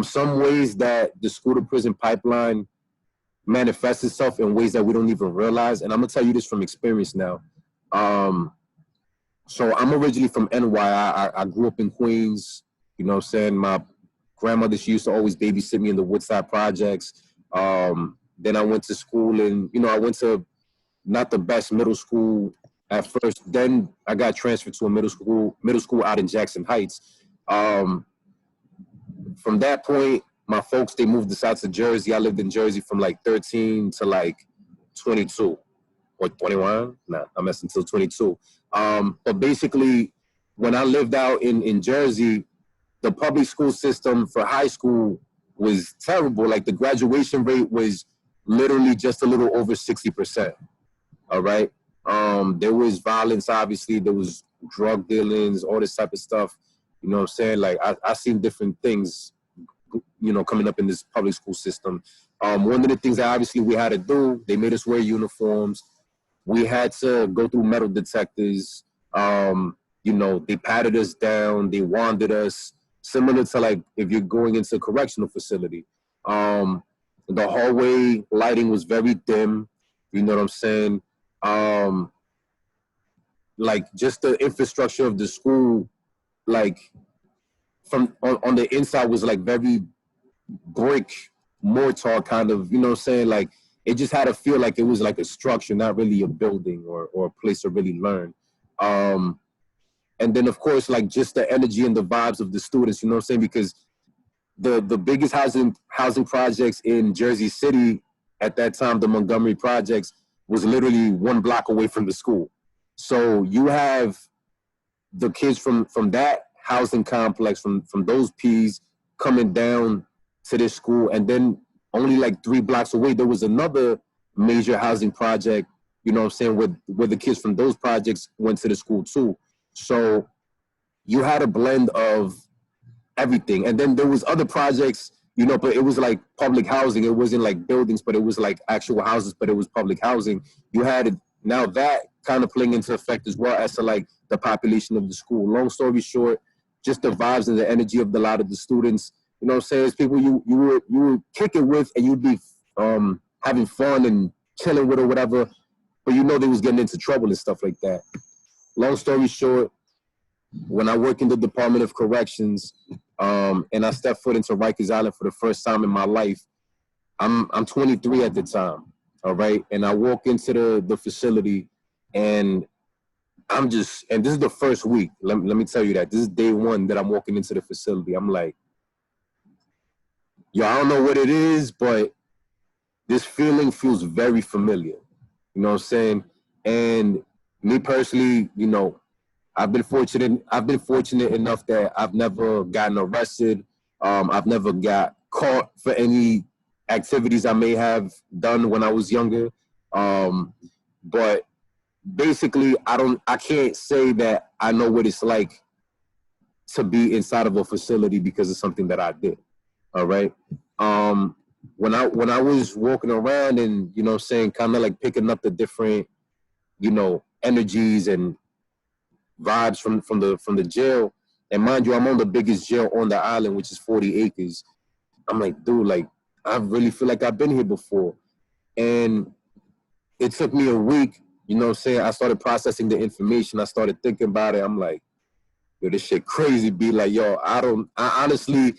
Some ways that the school to prison pipeline manifests itself in ways that we don't even realize, and I'm gonna tell you this from experience now. So I'm originally from NY. I grew up in Queens. You know what I'm saying? My grandmother, she used to always babysit me in the Woodside projects. Then I went to school, and, you know, I went to not the best middle school at first. Then I got transferred to a middle school out in Jackson Heights. From that point, my folks, they moved us out to Jersey. I lived in Jersey from like 13 to like 22 or 21. Nah, I'm messing till 22. But basically, when I lived out in Jersey, the public school system for high school was terrible. Like the graduation rate was literally just a little over 60%. All right. There was violence, obviously. There was drug dealings, all this type of stuff. You know what I'm saying? Like I seen different things, you know, coming up in this public school system. One of the things that obviously we had to do, they made us wear uniforms. We had to go through metal detectors. You know, they patted us down. They wanded us, similar to like if you're going into a correctional facility. The hallway lighting was very dim. You know what I'm saying? Like just the infrastructure of the school, like from on the inside was like very brick mortar kind of, you know what I'm saying? Like it just had to feel like it was like a structure, not really a building or a place to really learn. And then of course, like just the energy and the vibes of the students, you know what I'm saying? Because the biggest housing projects in Jersey City at that time, the Montgomery projects, was literally 1 block away from the school. So you have the kids from that housing complex, from those P's coming down to this school, and then only like 3 blocks away, there was another major housing project, you know what I'm saying, where the kids from those projects went to the school too. So you had a blend of everything. And then there was other projects, you know, but it was like public housing. It wasn't like buildings, but it was like actual houses, but it was public housing. You had now that kind of playing into effect as well as to like the population of the school. Long story short, just the vibes and the energy of a lot of the students you know what I'm saying, it's people you would kick it with, and you'd be having fun and chilling with or whatever, but you know they was getting into trouble and stuff like that. Long story short, when I work in the Department of Corrections, and I step foot into Rikers Island for the first time in my life, I'm 23 at the time, all right? And I walk into the facility, and and this is the first week. Let me tell you that. This is day one that I'm walking into the facility. I'm like, yo, I don't know what it is, but this feeling feels very familiar. You know what I'm saying? And me personally, you know, I've been fortunate enough that I've never gotten arrested. I've never got caught for any activities I may have done when I was younger. But basically, I can't say that I know what it's like to be inside of a facility because of something that I did. All right. When I was walking around and, you know, saying, kind of like picking up the different, you know, energies and vibes from the jail, and mind you, I'm on the biggest jail on the island, which is 40 acres. I'm like, dude, like, I really feel like I've been here before. And it took me a week, you know what I'm saying? I started processing the information. I started thinking about it. I'm like, yo, this shit crazy. Be like, yo, I honestly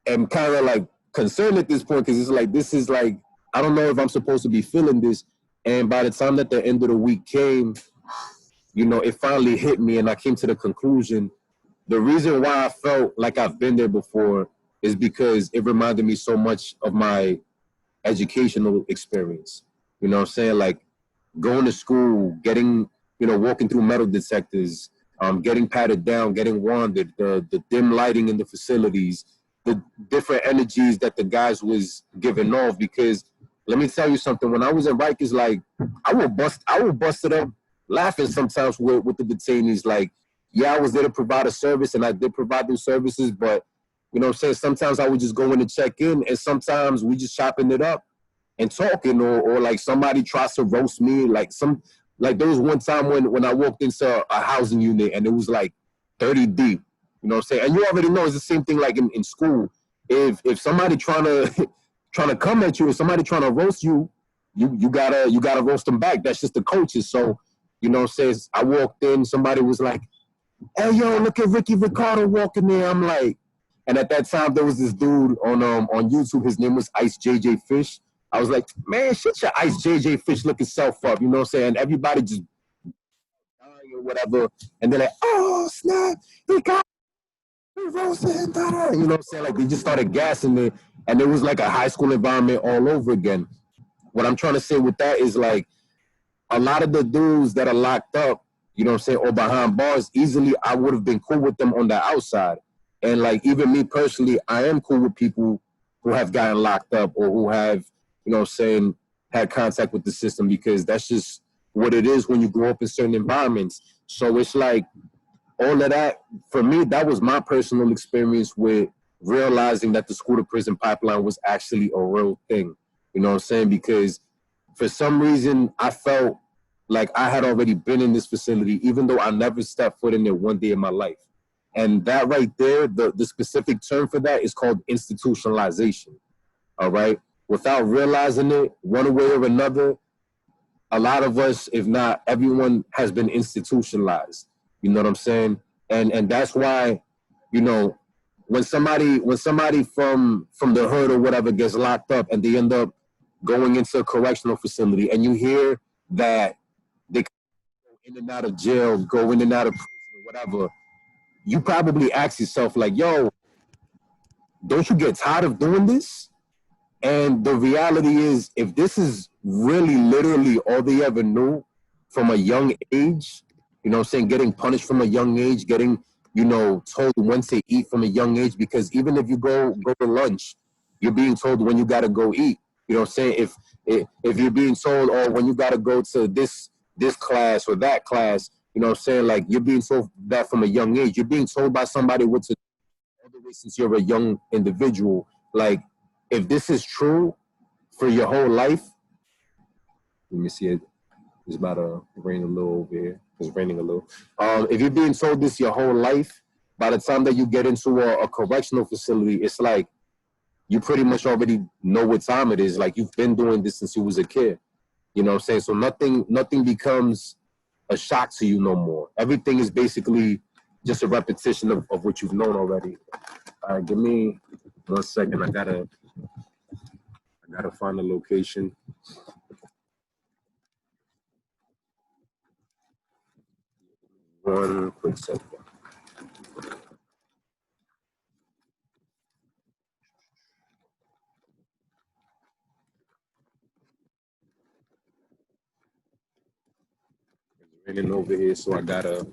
am kind of like concerned at this point, because it's like, this is like, I don't know if I'm supposed to be feeling this. And by the time that the end of the week came, you know, it finally hit me, and I came to the conclusion, the reason why I felt like I've been there before is because it reminded me so much of my educational experience. You know what I'm saying? Like, going to school, getting, you know, walking through metal detectors, getting patted down, getting wanded, the dim lighting in the facilities, the different energies that the guys was giving off. Because let me tell you something, when I was in Rikers, like, I would bust it up laughing sometimes with the detainees. Like, yeah, I was there to provide a service, and I did provide those services, but, you know what I'm saying, sometimes I would just go in and check in, and sometimes we just chopping it up and talking, or like somebody tries to roast me. Like there was one time when I walked into a housing unit, and it was like 30 deep, you know what I'm saying? And you already know it's the same thing like in school. If somebody trying to come at you, if somebody trying to roast you, you gotta roast them back. That's just the coaches. So, you know what I'm saying, I walked in, somebody was like, hey, yo, look at Ricky Ricardo walking there. I'm like, and at that time, there was this dude on YouTube. His name was Ice JJ Fish. I was like, man, shut your Ice JJ Fish looking self up. You know what I'm saying? Everybody just dying or whatever. And they're like, oh, snap. He got roasted. You know what I'm saying? Like, they just started gassing it. And it was like a high school environment all over again. What I'm trying to say with that is, like, a lot of the dudes that are locked up, you know what I'm saying, or behind bars, easily I would have been cool with them on the outside. And like, even me personally, I am cool with people who have gotten locked up or who have, you know what I'm saying, had contact with the system, because that's just what it is when you grow up in certain environments. So it's like, all of that, for me, that was my personal experience with realizing that the school to prison pipeline was actually a real thing. You know what I'm saying? Because for some reason, I felt like I had already been in this facility, even though I never stepped foot in there one day in my life. And that right there, the specific term for that is called institutionalization, all right? Without realizing it, one way or another, a lot of us, if not everyone, has been institutionalized. You know what I'm saying? And that's why, you know, when somebody from the hood or whatever gets locked up and they end up going into a correctional facility, and you hear that they go in and out of jail, go in and out of prison, whatever, you probably ask yourself, like, yo, don't you get tired of doing this? And the reality is, if this is really literally all they ever knew from a young age, you know what I'm saying, getting punished from a young age, getting, you know, told when to eat from a young age, because even if you go to lunch, you're being told when you got to go eat. You know what I'm saying? If you're being told, oh, when you got to go to this class or that class, you know what I'm saying? Like, you're being told that from a young age. You're being told by somebody what to do all the way since you're a young individual. Like, if this is true for your whole life, let me see it. It's about to rain a little over here. It's raining a little. If you're being told this your whole life, by the time that you get into a correctional facility, it's like you pretty much already know what time it is. Like you've been doing this since you was a kid. You know what I'm saying? So nothing becomes a shock to you no more. Everything is basically just a repetition of what you've known already. All right, give me 1 second. I gotta find the location. One quick second. It's raining over here, so I gotta.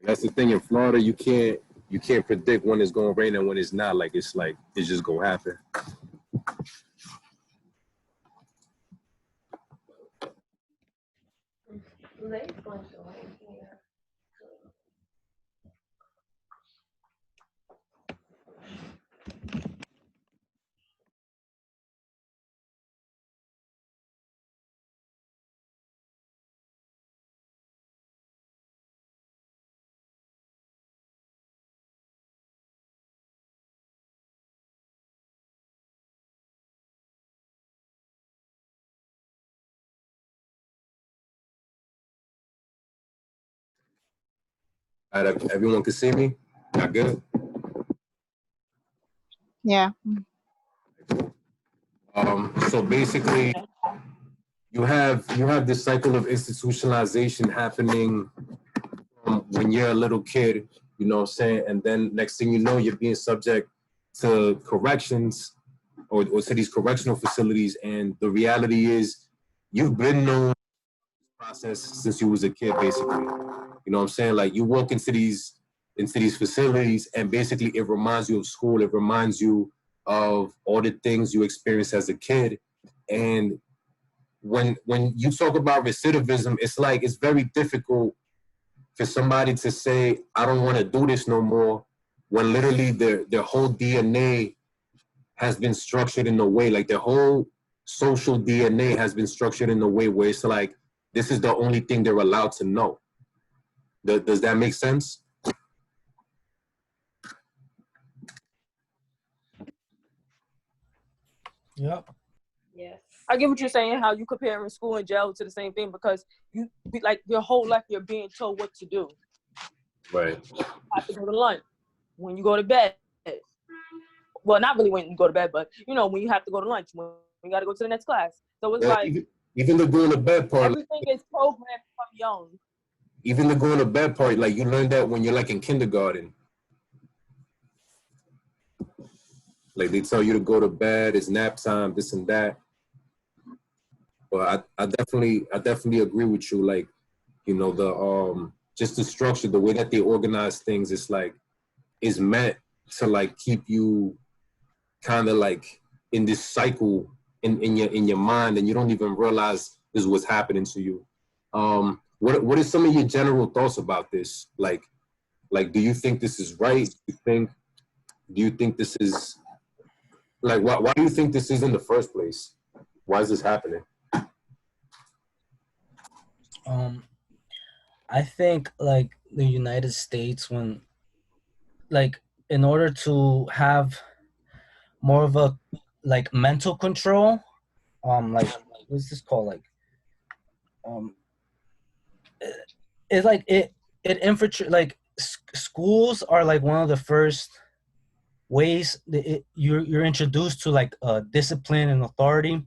That's the thing in Florida. You can't predict when it's gonna rain and when it's not. Like it's just gonna happen. Today's going to rain here. All right, everyone can see me. Y'all good? Yeah. So basically, you have this cycle of institutionalization happening from when you're a little kid, you know what I'm saying? And then next thing you know, you're being subject to corrections or to these correctional facilities. And the reality is you've been known this process since you was a kid, basically. You know what I'm saying? Like you walk into these facilities and basically it reminds you of school. It reminds you of all the things you experienced as a kid. And when you talk about recidivism, it's like it's very difficult for somebody to say, I don't want to do this no more, when literally their whole DNA has been structured in a way, like their whole social DNA has been structured in a way where it's like, this is the only thing they're allowed to know. Does that make sense? Yep. Yes. I get what you're saying, how you comparing school and jail to the same thing, because you like your whole life you're being told what to do. Right. You have to go to lunch, when you go to bed. Well, not really when you go to bed, but you know, when you have to go to lunch, when you got to go to the next class. So it's Yeah, like even the going to bed part. everything is programmed from young. Even the going to bed part, like you learn that when you're like in kindergarten. Like they tell you to go to bed, it's nap time, this and that. But I definitely agree with you. Like, you know, the just the structure, the way that they organize things, it's like is meant to like keep you kind of like in this cycle in your mind, and you don't even realize this is what's happening to you. What are some of your general thoughts about this? Like do you think this is right? Do you think this is like why do you think this is in the first place? Why is this happening? I think like the United States, when like in order to have more of a like mental control, like what's this called, like it's like it infiltrate, like schools are like one of the first ways that you're introduced to like discipline and authority.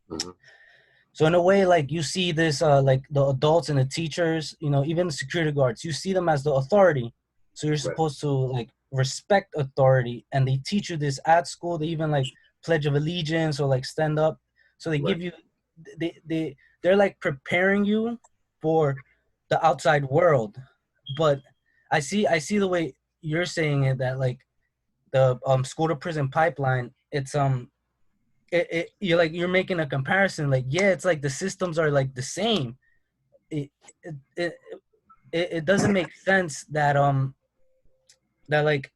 Mm-hmm. So in a way, like you see this, like the adults and the teachers, you know, even the security guards, you see them as the authority. So you're supposed to like respect authority, and they teach you this at school. They even like Pledge of Allegiance or like stand up. So they give you, they're like preparing you for the outside world. But I see the way you're saying it, that like the school to prison pipeline, it's you're making a comparison, like it's like the systems are like the same. It doesn't make sense that that like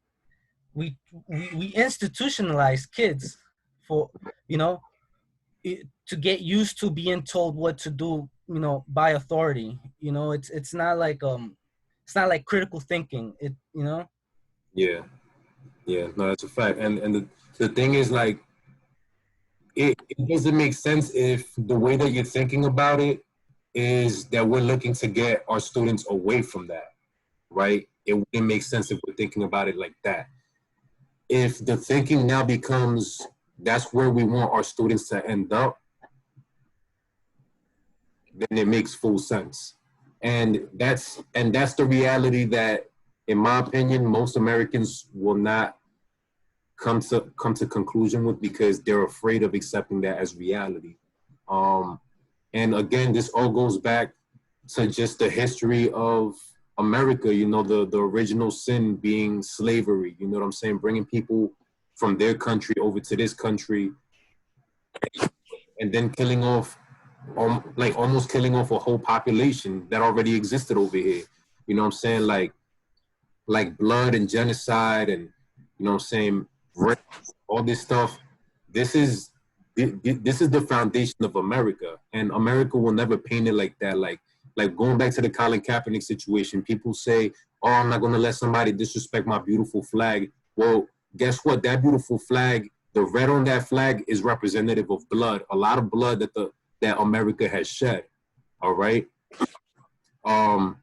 we institutionalize kids for, you know, to get used to being told what to do, you know, by authority. You know, it's not like it's not like critical thinking. It, you know. Yeah, yeah, no, that's a fact. And the thing is, like, it doesn't make sense if the way that you're thinking about it is that we're looking to get our students away from that, right? It wouldn't make sense if we're thinking about it like that. If the thinking now becomes that's where we want our students to end up, then it makes full sense. And that's the reality that, in my opinion, most Americans will not come to conclusion with, because they're afraid of accepting that as reality. And again, this all goes back to just the history of America, you know, the original sin being slavery, you know what I'm saying? Bringing people from their country over to this country, and then killing off, like almost killing off a whole population that already existed over here. You know what I'm saying? Like blood and genocide and, you know what I'm saying, all this stuff. This is the foundation of America, and America will never paint it like that. Like going back to the Colin Kaepernick situation, people say, "Oh, I'm not going to let somebody disrespect my beautiful flag." Well, guess what? That beautiful flag, the red on that flag, is representative of blood. A lot of blood that America has shed. All right. And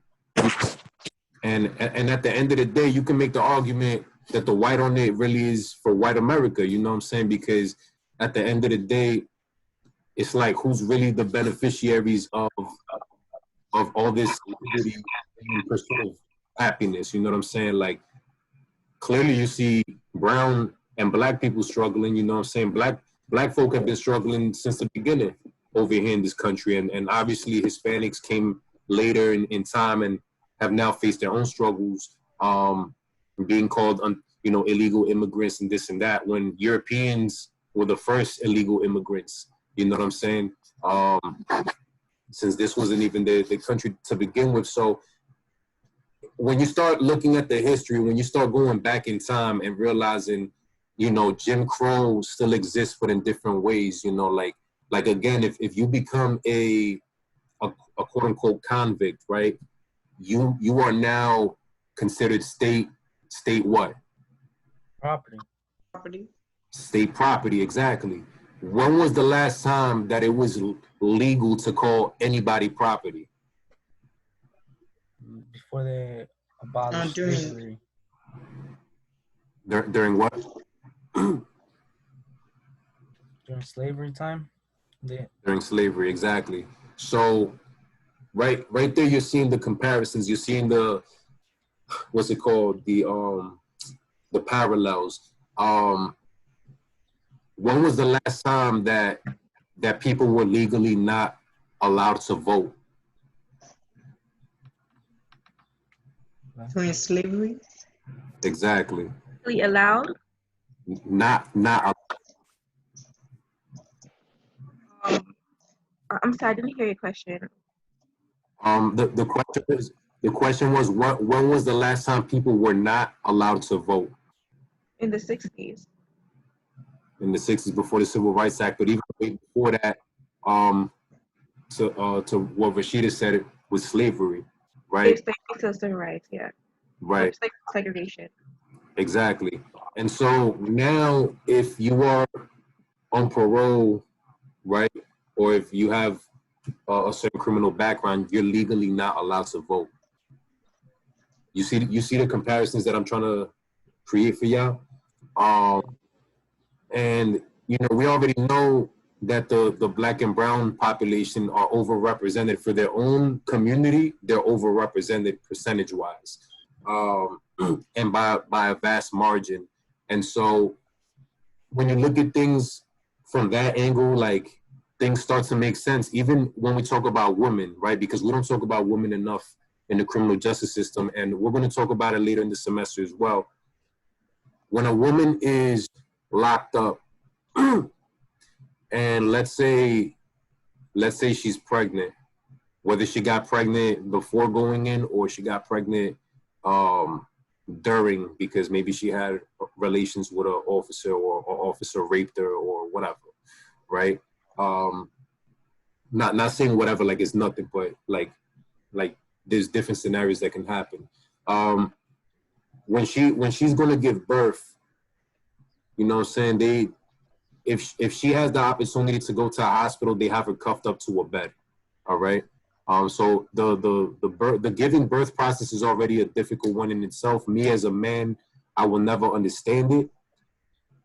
at the end of the day, you can make the argument that the white on it really is for white America. You know what I'm saying? Because at the end of the day, it's like, who's really the beneficiaries of all this liberty and pursuit of happiness? You know what I'm saying? Like, clearly you see brown and black people struggling. You know what I'm saying? Black folk have been struggling since the beginning over here in this country, and obviously Hispanics came later in time and have now faced their own struggles, being called illegal immigrants and this and that, when Europeans were the first illegal immigrants. You know what I'm saying? Since this wasn't even the country to begin with. So when you start looking at the history, when you start going back in time and realizing, you know, Jim Crow still exists, but in different ways, you know, like again, if you become a quote unquote convict, right? You are now considered state what? Property. State property, exactly. When was the last time that it was legal to call anybody property? Before they abolished slavery. During what? During slavery time? During slavery, exactly. So right there, you're seeing the comparisons. You're seeing the, what's it called? The parallels. When was the last time that people were legally not allowed to vote? During slavery? Exactly. Legally allowed? Not I'm sorry, I didn't hear your question. The question was when was the last time people were not allowed to vote? In the 60s. In the 60s, before the Civil Rights Act, but even way before that, to what Rashida said, it was slavery, right? Slavery to civil rights, yeah. Right. Segregation. Exactly. And so now, if you are on parole, right, or if you have a certain criminal background, you're legally not allowed to vote. You see the comparisons that I'm trying to create for y'all. And you know, we already know that the black and brown population are overrepresented for their own community. They're overrepresented percentage-wise, and by a vast margin. And so, when you look at things from that angle, like, things start to make sense. Even when we talk about women, right? Because we don't talk about women enough in the criminal justice system, and we're going to talk about it later in the semester as well. When a woman is locked up, and let's say she's pregnant, whether she got pregnant before going in or she got pregnant during, because maybe she had relations with an officer, or officer raped her or whatever, right? Not saying whatever like it's nothing, but like there's different scenarios that can happen. When she's gonna give birth, you know what I'm saying, if she has the opportunity to go to a hospital, they have her cuffed up to a bed. All right. So the giving birth process is already a difficult one in itself. Me as a man, I will never understand it.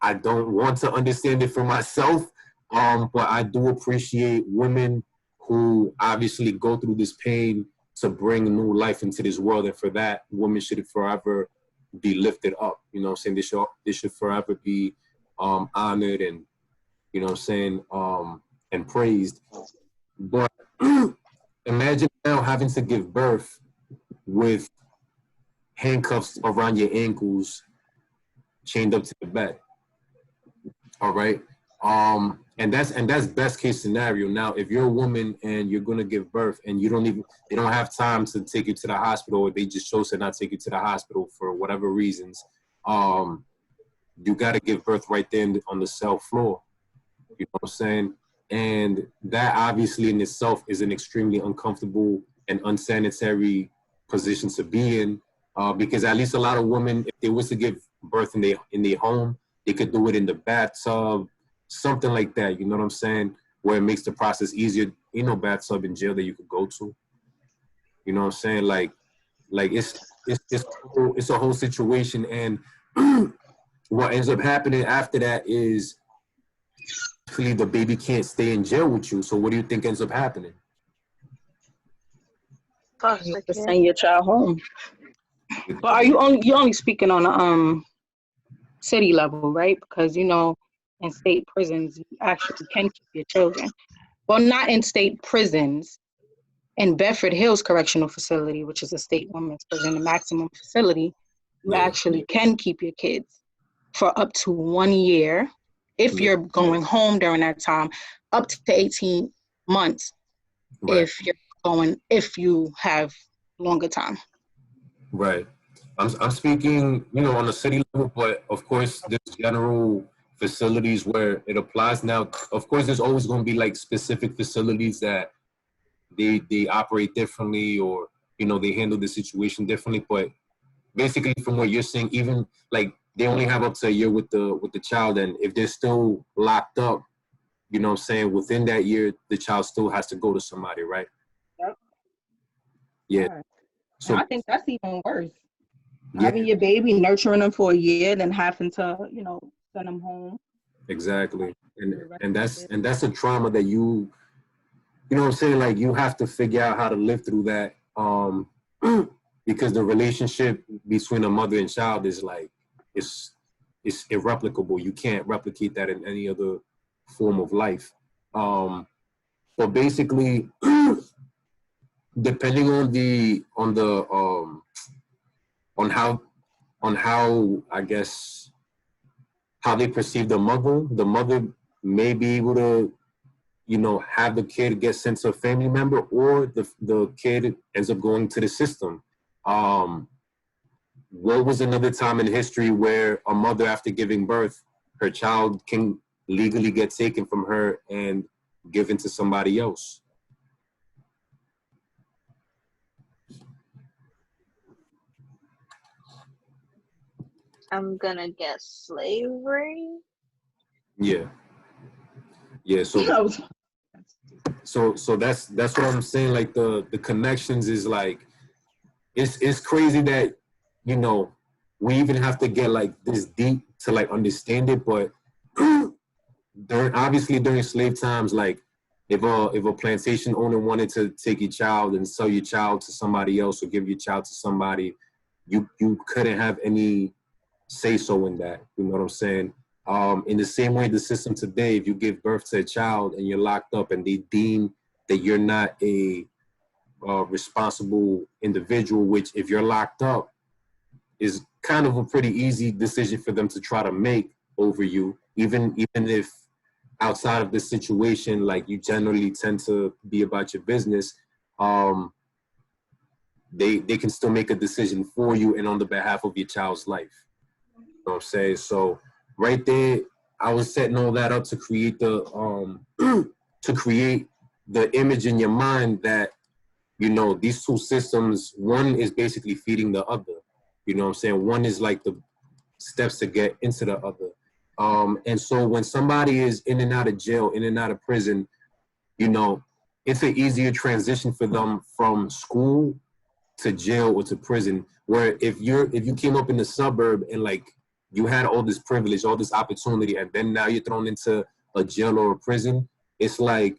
I don't want to understand it for myself. But I do appreciate women who obviously go through this pain to bring new life into this world, and for that, women should forever be lifted up. You know what I'm saying? They should forever be honored and, you know what I'm saying, and praised. But imagine now having to give birth with handcuffs around your ankles, chained up to the bed. All right. And that's best case scenario. Now, if you're a woman and you're gonna give birth and they don't have time to take you to the hospital, or they just chose to not take you to the hospital for whatever reasons, you gotta give birth right there on the cell floor. You know what I'm saying? And that obviously in itself is an extremely uncomfortable and unsanitary position to be in, because at least a lot of women, if they was to give birth in their home, they could do it in the bathtub, something like that. You know what I'm saying? Where it makes the process easier. Ain't no bathtub in jail that you could go to. You know what I'm saying? Like it's a whole situation. And what ends up happening after that is actually the baby can't stay in jail with you. So what do you think ends up happening? Foster You have to care. send your child home. But are you only speaking on a city level, right? Because in state prisons you actually can keep your children. Well, not in state prisons. In Bedford Hills Correctional Facility, which is a state women's prison, the maximum facility, you Yeah. actually can keep your kids for up to 1 year if Yeah. you're going home during that time, up to 18 months Right. if you have longer time. Right. I'm speaking, on a city level, but of course there's general facilities where it applies. Now, of course, there's always going to be like specific facilities that they operate differently, or they handle the situation differently. But basically, from what you're saying, even like they only have up to a year with the child, and if they're still locked up, you know what I'm saying, within that year, the child still has to go to somebody, right? Yep. Yeah. Right. So I think that's even worse. yeah, Having your baby, nurturing them for a year, then having to, send them home. exactly. And that's a trauma that you know what I'm saying, like you have to figure out how to live through that, because the relationship between a mother and child is like it's irreplicable. You can't replicate that in any other form of life. But basically, depending on how I guess how they perceive the mother may be able to have the kid get sent to a family member, or the kid ends up going to the system. What was another time in history where a mother, after giving birth, her child can legally get taken from her and given to somebody else? I'm gonna guess slavery. Yeah. So that's what I'm saying. Like the connections is like it's crazy that we even have to get like this deep to like understand it. But during slave times, like if a plantation owner wanted to take your child and sell your child to somebody else, or give your child to somebody, you couldn't have any say so in that. You know what I'm saying? In the same way, the system today, if you give birth to a child and you're locked up and they deem that you're not a responsible individual, which if you're locked up is kind of a pretty easy decision for them to try to make over you, even if outside of this situation, like you generally tend to be about your business, they can still make a decision for you and on the behalf of your child's life. You know what I'm saying? So right there, I was setting all that up to create the to create the image in your mind that you know, these two systems, one is basically feeding the other. You know what I'm saying? One is like the steps to get into the other. And so when somebody is in and out of jail, in and out of prison, you know, it's an easier transition for them from school to jail or to prison. Where if you came up in the suburb and like you had all this privilege, all this opportunity, and then now you're thrown into a jail or a prison, it's like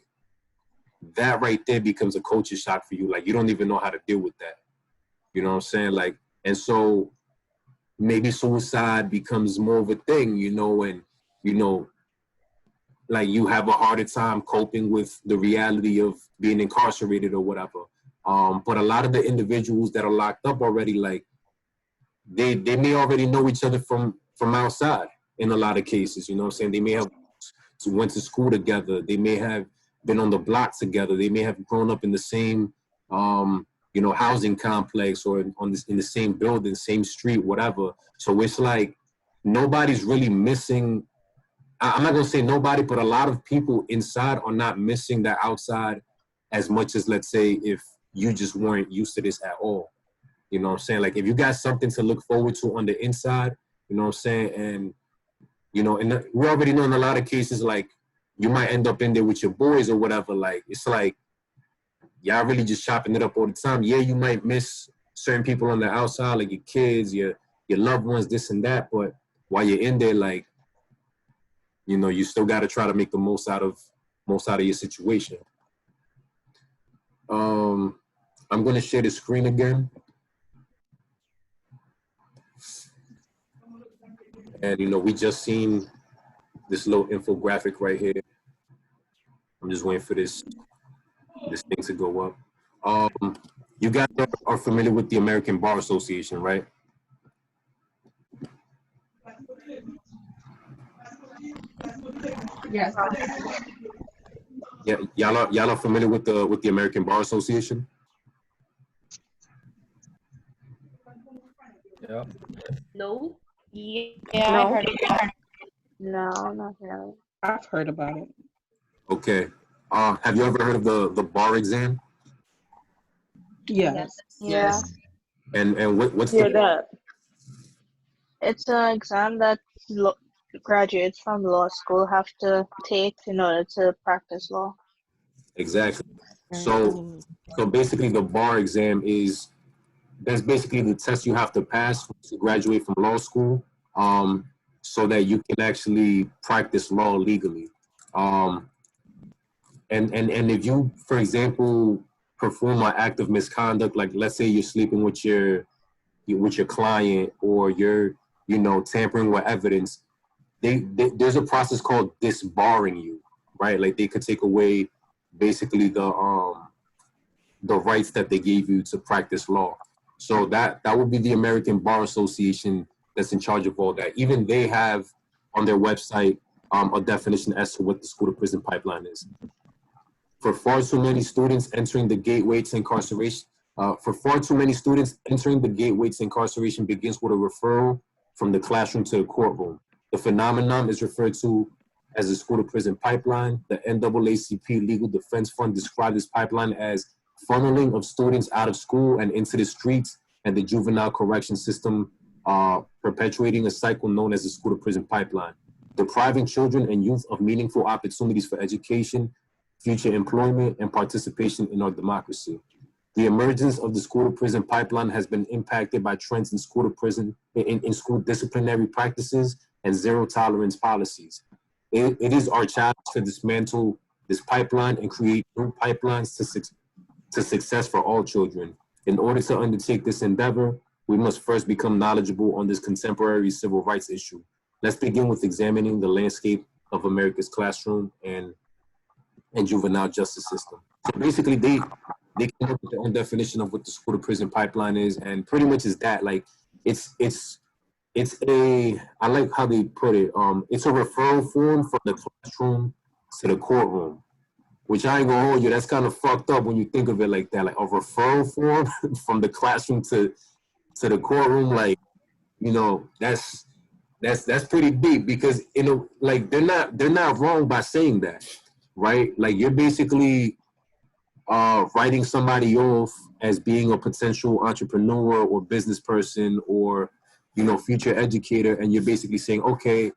that right there becomes a culture shock for you. Like you don't even know how to deal with that. You know what I'm saying? Like, and so maybe suicide becomes more of a thing, you know, and you know, like you have a harder time coping with the reality of being incarcerated or whatever. But a lot of the individuals that are locked up already, like they may already know each other from outside in a lot of cases. You know what I'm saying? They may have went to school together. They may have been on the block together. They may have grown up in the same, you know, housing complex or in the same building, same street, whatever. So it's like nobody's really missing. I'm not gonna say nobody, but a lot of people inside are not missing that outside as much as, let's say, if you just weren't used to this at all. You know what I'm saying? Like if you got something to look forward to on the inside, you know what I'm saying? And, you know, and we already know in a lot of cases, like you might end up in there with your boys or whatever. Like, it's like, y'all really just chopping it up all the time. Yeah, you might miss certain people on the outside, like your kids, your loved ones, this and that. But while you're in there, like, you know, you still got to try to make the most out of your situation. I'm going to share the screen again. And, you know, we just seen this little infographic right here. I'm just waiting for this thing to go up. You guys are familiar with the American Bar Association, right? Yes. Yeah, y'all are familiar with the American Bar Association? Yeah. No. Yeah, No. I heard about it. No, not really. I've heard about it. Okay. Have you ever heard of the bar exam? Yes. Yeah. And what's Hear the that? It's an exam that graduates from law school have to take in order to practice law. exactly? So basically, the bar exam that's basically the test you have to pass to graduate from law school, so that you can actually practice law legally. And if you, for example, perform an act of misconduct, like let's say you're sleeping with your client, or you're, you know, tampering with evidence, there's a process called disbarring you, right? Like they could take away basically the rights that they gave you to practice law. So that would be the American Bar Association that's in charge of all that. Even they have on their website a definition as to what the school to prison pipeline is. For far too many students entering the gateway to incarceration, begins with a referral from the classroom to the courtroom. The phenomenon is referred to as the school to prison pipeline. The NAACP Legal Defense Fund described this pipeline as funneling of students out of school and into the streets and the juvenile correction system, perpetuating a cycle known as the school to prison pipeline, depriving children and youth of meaningful opportunities for education, future employment, and participation in our democracy. The emergence of the school to prison pipeline has been impacted by trends in school to prison, in school disciplinary practices and zero tolerance policies. It is our challenge to dismantle this pipeline and create new pipelines to success for all children. In order to undertake this endeavor, we must first become knowledgeable on this contemporary civil rights issue. Let's begin with examining the landscape of America's classroom and juvenile justice system. So basically, they come up with their own definition of what the school to prison pipeline is, and pretty much is that, like, it's a, I like how they put it, it's a referral form from the classroom to the courtroom, which I ain't gonna hold you, that's kind of fucked up when you think of it like that, like a referral form from the classroom to the courtroom. Like, you know, that's pretty deep, because, you know, like they're not wrong by saying that, right? Like you're basically writing somebody off as being a potential entrepreneur or business person or, you know, future educator, and you're basically saying, okay,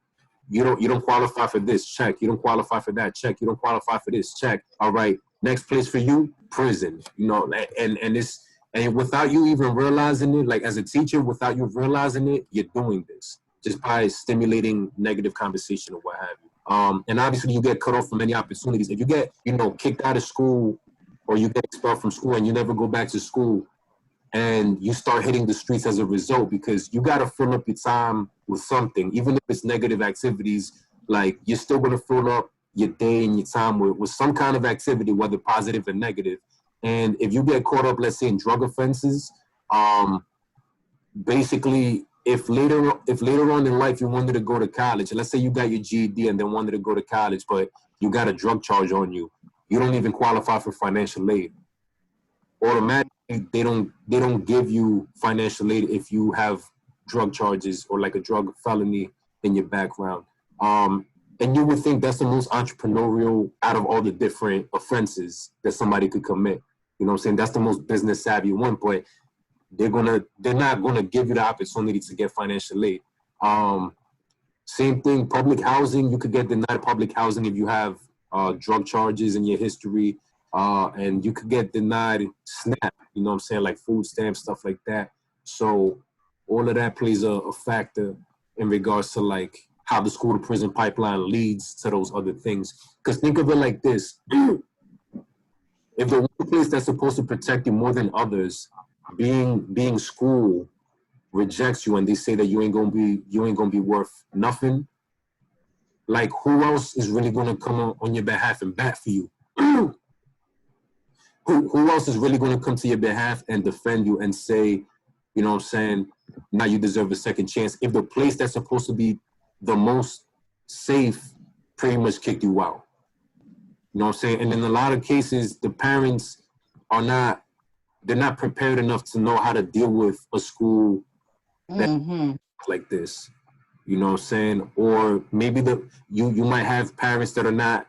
you don't qualify for this, check. You don't qualify for that, check. You don't qualify for this, check. All right, next place for you, prison. You know, and without you even realizing it, like as a teacher, without you realizing it, you're doing this just by stimulating negative conversation or what have you. And obviously you get cut off from many opportunities. If you get, you know, kicked out of school or you get expelled from school and you never go back to school and you start hitting the streets as a result, because you got to fill up your time with something, even if it's negative activities, like you're still going to fill up your day and your time with some kind of activity, whether positive or negative. And if you get caught up, let's say in drug offenses, basically, if later on in life you wanted to go to college, let's say you got your GED and then wanted to go to college, but you got a drug charge on you, you don't even qualify for financial aid. Automatically, they don't give you financial aid if you have drug charges or like a drug felony in your background. And you would think that's the most entrepreneurial out of all the different offenses that somebody could commit. You know what I'm saying? That's the most business savvy one, but they're not gonna give you the opportunity to get financial aid. Same thing, public housing. You could get denied public housing if you have drug charges in your history, and you could get denied SNAP. You know what I'm saying, like food stamps, stuff like that. So all of that plays a factor in regards to like how the school to prison pipeline leads to those other things. Because think of it like this: if the one place that's supposed to protect you more than others, being school, rejects you and they say that you ain't gonna be worth nothing, like who else is really gonna come on your behalf and bat for you? Who else is really gonna come to your behalf and defend you and say, you know what I'm saying, now you deserve a second chance, if the place that's supposed to be the most safe pretty much kicked you out? You know what I'm saying? And in a lot of cases, the parents they're not prepared enough to know how to deal with a school that like this. You know what I'm saying? Or maybe you might have parents that are not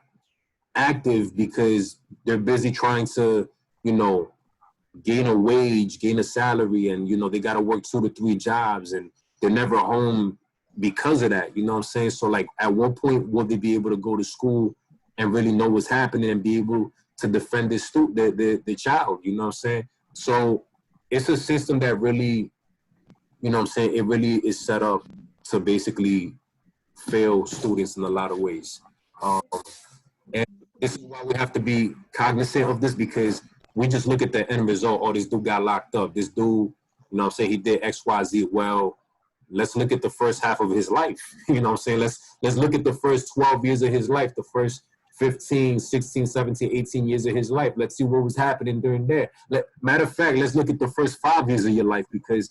active because they're busy trying to, you know, gain a wage, gain a salary, and, you know, they got to work 2 to 3 jobs and they're never home because of that. You know what I'm saying? So like at what point will they be able to go to school and really know what's happening and be able to defend the child? You know what I'm saying? So it's a system that really, you know what I'm saying, it really is set up to basically fail students in a lot of ways. And this is why we have to be cognizant of this, because we just look at the end result. Oh, this dude got locked up. This dude, you know what I'm saying, he did X, Y, Z. Well, let's look at the first half of his life. You know what I'm saying? Let's look at the first 12 years of his life, the first 15, 16, 17, 18 years of his life. Let's see what was happening during there. Matter of fact, let's look at the first 5 years of your life, because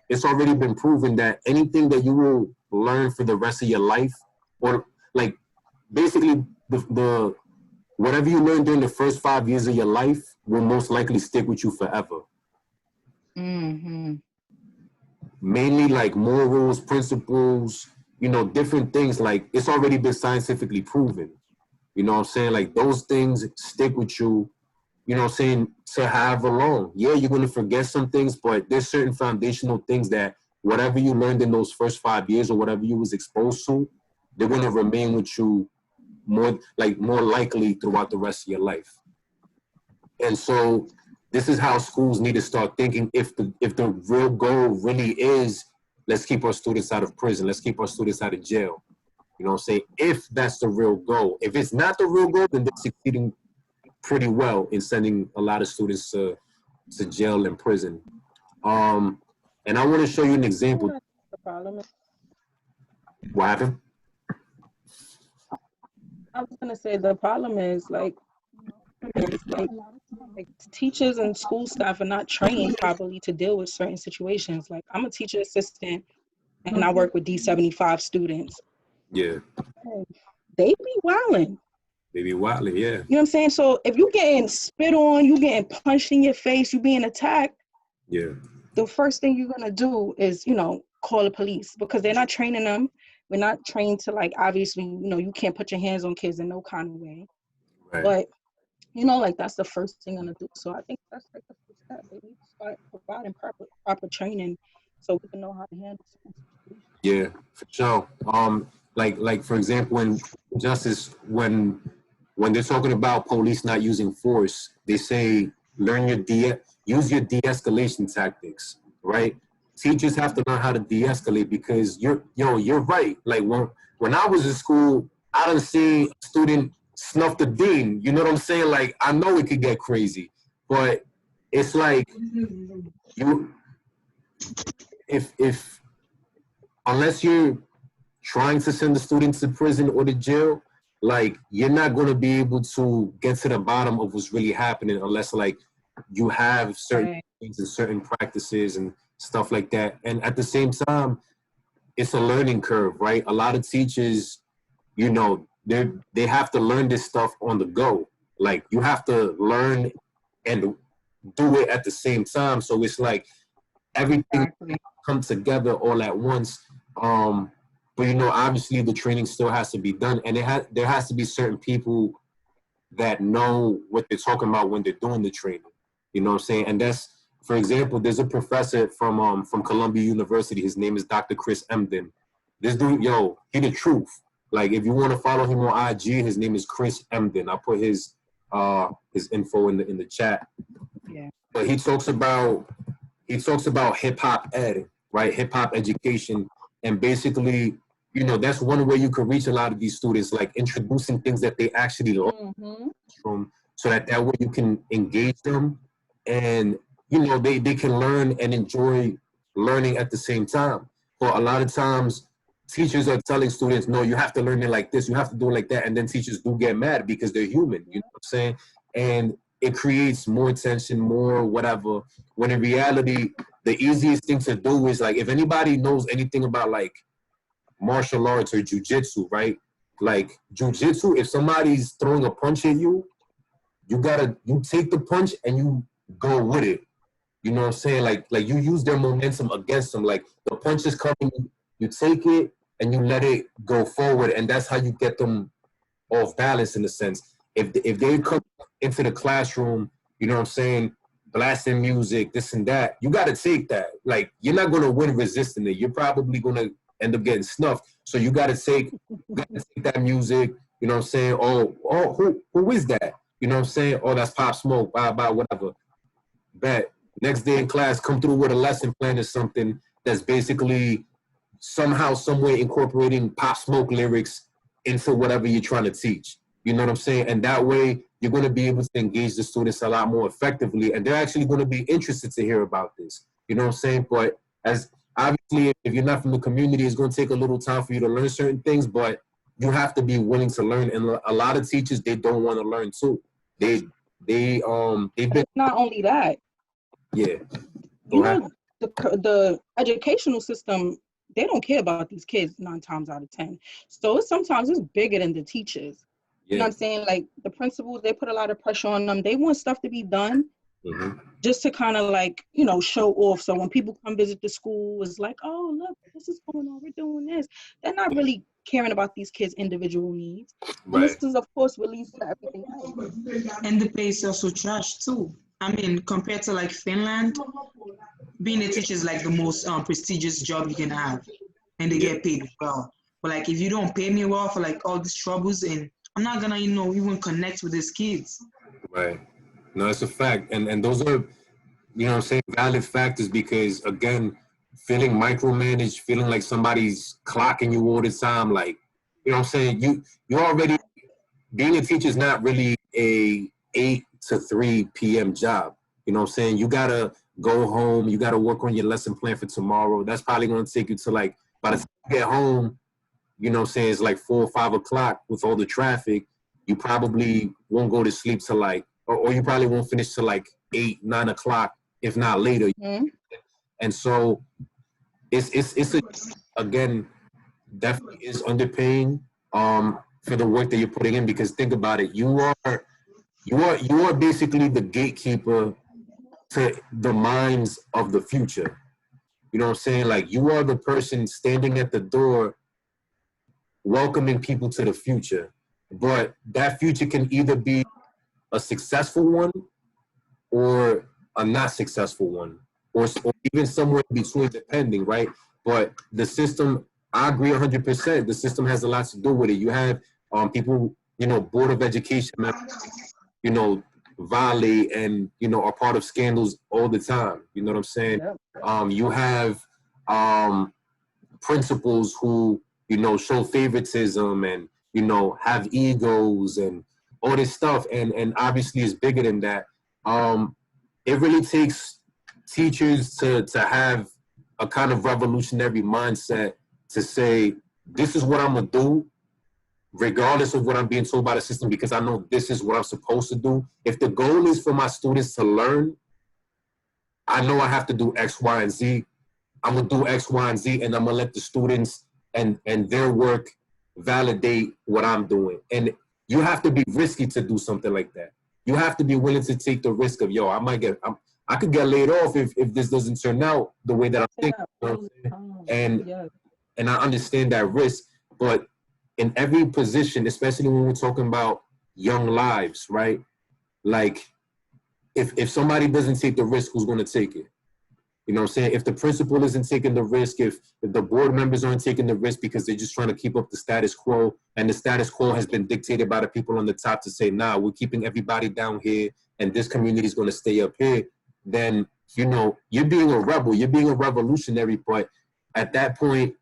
it's already been proven that anything that you will learn for the rest of your life, or like basically the whatever you learn during the first 5 years of your life will most likely stick with you forever. Mainly like morals, principles, you know, different things. Like it's already been scientifically proven. You know what I'm saying? Like those things stick with you, you know what I'm saying, to however long. Yeah, you're going to forget some things, but there's certain foundational things that whatever you learned in those first 5 years or whatever you was exposed to, they're going to remain with you more likely throughout the rest of your life. And so this is how schools need to start thinking. If the real goal really is, let's keep our students out of prison, let's keep our students out of jail. You know what I'm saying? If that's the real goal. If it's not the real goal, then they're succeeding pretty well in sending a lot of students to jail and prison. And I want to show you an example. The problem is, What happened? I was gonna say the problem is like teachers and school staff are not trained properly to deal with certain situations. Like I'm a teacher assistant and I work with D75 students. Yeah. They be wilding. They be wilding, yeah. You know what I'm saying? So if you getting spit on, you getting punched in your face, you being attacked, yeah, the first thing you're gonna do is, you know, call the police, because they're not training them. We're not trained to, like, obviously, you know, you can't put your hands on kids in no kind of way. Right. But like that's the first thing I'm gonna do. So I think that's like the first step. They need to start providing proper training so we can know how to handle certain situations. Yeah, for sure. Like for example, in justice, when they're talking about police not using force, they say use your de-escalation tactics, right? Teachers have to learn how to de-escalate because you're right. Like when I was in school, I done seen a student snuff the dean. You know what I'm saying? Like I know it could get crazy, but it's like you if unless you're trying to send the student to prison or to jail, like you're not going to be able to get to the bottom of what's really happening unless like you have certain things and certain practices and stuff like that. And at the same time, it's a learning curve, right? A lot of teachers, they have to learn this stuff on the go. Like you have to learn and do it at the same time. So it's like everything comes together all at once. But obviously the training still has to be done, and there has to be certain people that know what they're talking about when they're doing the training. You know what I'm saying? And that's, for example, there's a professor from Columbia University. His name is Dr. Chris Emdin. This dude, he the truth. Like if you want to follow him on IG, his name is Chris Emdin. I'll put his info in the chat. Yeah. But he talks about hip hop ed, right? Hip hop education, and basically, that's one way you can reach a lot of these students, like introducing things that they actually learn from, so that way you can engage them, and they can learn and enjoy learning at the same time. But a lot of times, teachers are telling students, no, you have to learn it like this, you have to do it like that, and then teachers do get mad because they're human. You know what I'm saying? And it creates more tension, more whatever. When in reality, the easiest thing to do is like, if anybody knows anything about like martial arts or jujitsu, right? Like jujitsu, if somebody's throwing a punch at you, you take the punch and you go with it. You know what I'm saying? Like you use their momentum against them. Like the punch is coming, you take it and you let it go forward, and that's how you get them off balance in a sense. If they come into the classroom, you know what I'm saying, blasting music, this and that, you got to take that. Like you're not going to win resisting it. You're probably going to end up getting snuffed. So you got to take that music. You know what I'm saying? Oh, who is that? You know what I'm saying? Oh, that's Pop Smoke. Bye, whatever. Bet. Next day in class, come through with a lesson plan or something that's basically somehow, some way incorporating Pop Smoke lyrics into whatever you're trying to teach. You know what I'm saying? And that way, you're going to be able to engage the students a lot more effectively, and they're actually going to be interested to hear about this. You know what I'm saying? But as obviously, if you're not from the community, it's going to take a little time for you to learn certain things, but you have to be willing to learn. And a lot of teachers, they don't want to learn too. They've been. Not only that. Yeah. The educational system, they don't care about these kids 9 times out of 10. So sometimes it's bigger than the teachers. You know what I'm saying? Like the principals, they put a lot of pressure on them. They want stuff to be done just to kind of like, show off. So when people come visit the school, it's like, oh, look, this is going on. We're doing this. They're not really caring about these kids' individual needs. Right. And this is, of course, released to everything else. And the pay is also trash, too. I mean, compared to like Finland, being a teacher is like the most prestigious job you can have. And they get paid well. But like, if you don't pay me well for like all these troubles, and I'm not gonna, even connect with these kids. Right. No, it's a fact. And those are, I'm saying, valid factors, because again, feeling micromanaged, feeling like somebody's clocking you all the time, like, I'm saying, you already, being a teacher is not really a 8 to 3 p.m. job. You know what I'm saying? You gotta go home, you gotta work on your lesson plan for tomorrow. That's probably gonna take you to like, by the time you get home, you know what I'm saying, it's like 4 or 5 o'clock with all the traffic. You probably won't go to sleep till like, or you probably won't finish till like 8, 9 o'clock, if not later. Mm-hmm. And so it's again, definitely is underpaying for the work that you're putting in, because think about it, you are basically the gatekeeper to the minds of the future. You know what I'm saying? Like, you are the person standing at the door welcoming people to the future. But that future can either be a successful one or a not successful one, or even somewhere in between, depending, right? But the system, I agree 100%. The system has a lot to do with it. You have people, Board of Education members, violate and, are part of scandals all the time. You know what I'm saying? Yeah. You have principals who, show favoritism and, have egos and all this stuff. And obviously it's bigger than that. It really takes teachers to have a kind of revolutionary mindset to say, this is what I'm gonna do, regardless of what I'm being told by the system, because I know this is what I'm supposed to do. If the goal is for my students to learn, I know I have to do X, Y, and Z. I'm gonna do X, Y, and Z, and I'm gonna let the students and their work validate what I'm doing. And you have to be risky to do something like that. You have to be willing to take the risk of, I could get laid off if this doesn't turn out the way that I'm thinking. And I understand that risk, but in every position, especially when we're talking about young lives, right? Like, if somebody doesn't take the risk, who's going to take it? You know what I'm saying? If the principal isn't taking the risk, if the board members aren't taking the risk because they're just trying to keep up the status quo, and the status quo has been dictated by the people on the top to say, nah, we're keeping everybody down here, and this community is going to stay up here, then, you're being a rebel, you're being a revolutionary. But at that point,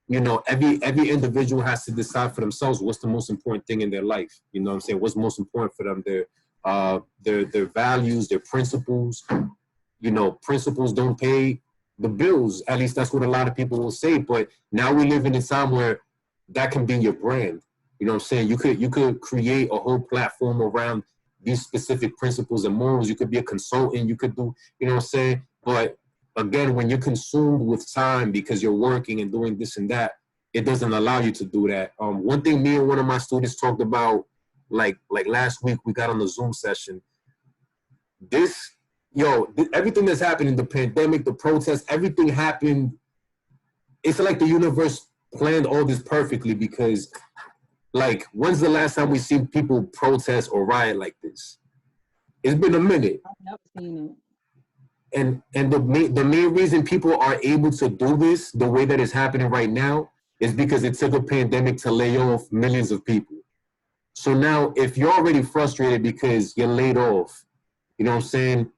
every individual has to decide for themselves what's the most important thing in their life. You know what I'm saying? What's most important for them, their values, their principles. Principles don't pay the bills. At least that's what a lot of people will say. But now we live in a time where that can be your brand. You know what I'm saying? You could create a whole platform around these specific principles and morals. You could be a consultant. You could do, you know what I'm saying? But again, when you're consumed with time because you're working and doing this and that, it doesn't allow you to do that. One thing me and one of my students talked about, like last week, we got on the Zoom session. Everything that's happened in the pandemic, the protests, everything happened. It's like the universe planned all this perfectly, because when's the last time we've seen people protest or riot like this? It's been a minute. I've never seen it. And the main reason people are able to do this the way that it's happening right now is because it took a pandemic to lay off millions of people. So now, if you're already frustrated because you're laid off, you know what I'm saying,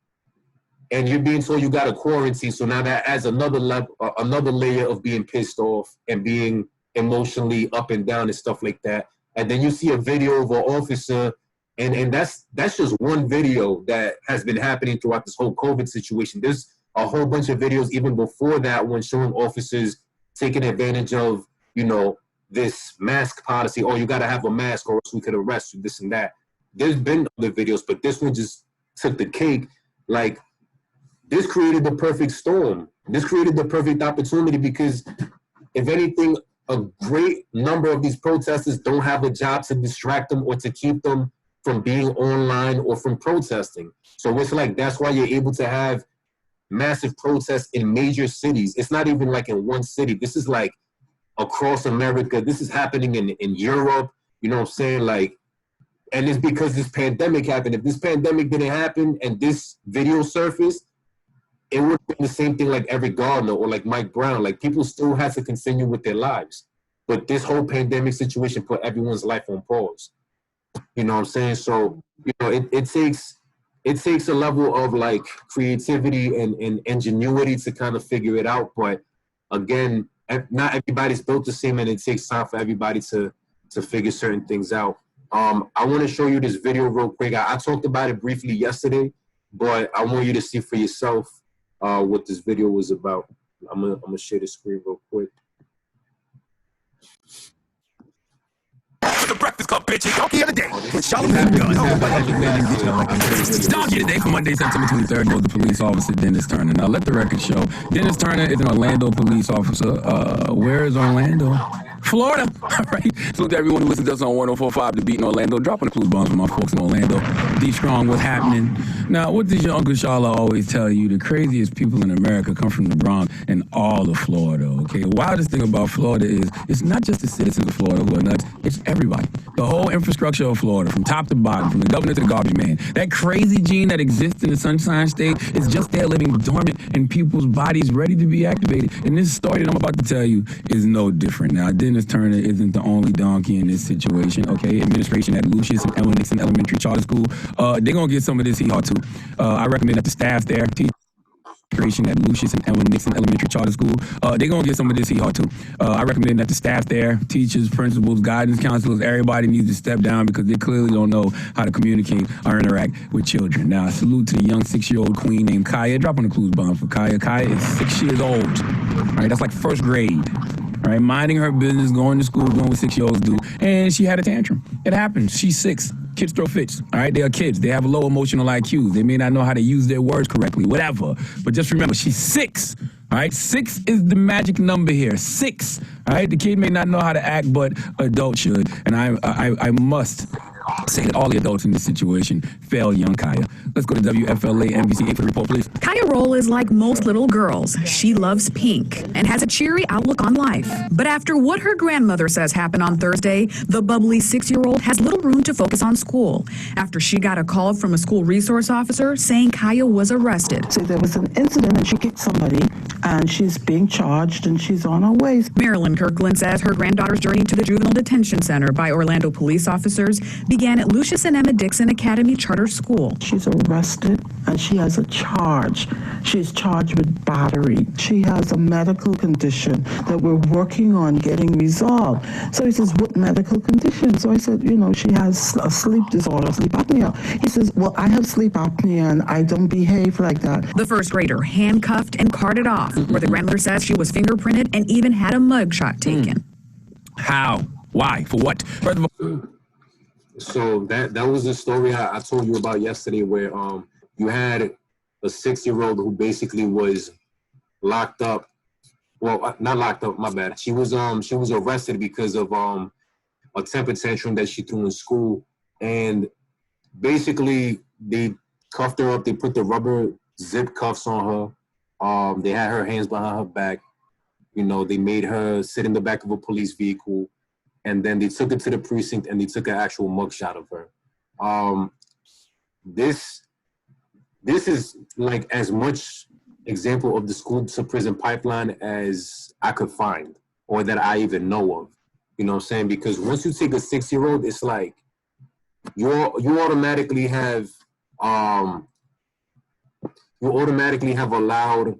and you're being told you got a quarantine, so now that adds another layer of being pissed off and being emotionally up and down and stuff like that. And then you see a video of an officer, and that's just one video that has been happening throughout this whole COVID situation. There's a whole bunch of videos even before that when showing officers taking advantage of, this mask policy. Oh, you got to have a mask or else we could arrest you, this and that. There's been other videos, but this one just took the cake. This created the perfect storm. This created the perfect opportunity, because if anything, a great number of these protesters don't have a job to distract them or to keep them from being online or from protesting. So it's that's why you're able to have massive protests in major cities. It's not even in one city. This is across America. This is happening in Europe. You know what I'm saying? And it's because this pandemic happened. If this pandemic didn't happen and this video surfaced, it would have been the same thing like Eric Garner or like Mike Brown. People still had to continue with their lives. But this whole pandemic situation put everyone's life on pause. You know what I'm saying? So, it takes a level of creativity and ingenuity to kind of figure it out. But again, not everybody's built the same, and it takes time for everybody to figure certain things out. I want to show you this video real quick. I talked about it briefly yesterday, but I want you to see for yourself what this video was about. I'm gonna share the screen real quick. The Breakfast Club, bitches. Donkey of the day. Charlamagne Gun. Donkey of the day for Monday, September 23rd goes to police officer Dennis Turner. Now, let the record show. Dennis Turner is an Orlando police officer. Where is Orlando? Florida. All right. So to everyone who listens to us on 104.5 The Beat in Orlando, dropping the clues bombs for my folks in Orlando. D Strong, what's happening? Now, what does your Uncle Shala always tell you? The craziest people in America come from the Bronx and all of Florida, okay? The wildest thing about Florida is it's not just the citizens of Florida who are nuts, it's everybody. The whole infrastructure of Florida, from top to bottom, from the governor to the garbage man. That crazy gene that exists in the Sunshine State is just there living dormant in people's bodies ready to be activated. And this story that I'm about to tell you is no different. Now, Dennis Turner isn't the only donkey in this situation, okay? Administration at Lucius and Ellen Nixon Elementary Charter School, they're going to get some of this hee-haw too. I recommend that the staff there, administration at Lucius and Ellen Nixon Elementary Charter School, they're going to get some of this hee-haw too. I recommend that the staff there, teachers, principals, guidance counselors, everybody needs to step down because they clearly don't know how to communicate or interact with children. Now, salute to the young 6-year-old queen named Kaya. Drop on the clues bomb for Kaya. Kaya is 6 years old. All right, that's like first grade. All right, minding her business, going to school, doing what 6-year-olds do. And she had a tantrum. It happens. She's 6. Kids throw fits. All right, they are kids. They have a low emotional IQ. They may not know how to use their words correctly, whatever. But just remember, she's 6. All right, 6 is the magic number here. 6. All right, the kid may not know how to act, but adults should. And I must say that all the adults in this situation fail young Kaya. Let's go to WFLA NBC 8 for the report, please. Kaya Roll is like most little girls. She loves pink and has a cheery outlook on life. But after what her grandmother says happened on Thursday, the bubbly 6-year-old has little room to focus on school after she got a call from a school resource officer saying Kaya was arrested. So there was an incident and she kicked somebody and she's being charged and she's on her way. Marilyn Kirkland says her granddaughter's journey to the Juvenile Detention Center by Orlando police officers began at Lucius and Emma Dixon Academy Charter School. She's arrested and she has a charge. She's charged with battery. She has a medical condition that we're working on getting resolved. So he says, what medical condition? So I said, she has a sleep disorder, sleep apnea. He says, well, I have sleep apnea and I don't behave like that. The first grader handcuffed and carted off, where the grandmother says she was fingerprinted and even had a mugshot taken. How? Why? For what? First of all, so that was the story I told you about yesterday, where you had a 6-year-old who basically was locked up. Well, not locked up. My bad. She was arrested because of a temper tantrum that she threw in school, and basically they cuffed her up. They put the rubber zip cuffs on her. They had her hands behind her back. They made her sit in the back of a police vehicle. And then they took her to the precinct and they took an actual mugshot of her. This is like as much example of the school to prison pipeline as I could find or that I even know of. You know what I'm saying? Because once you take a 6-year-old, it's like you automatically have allowed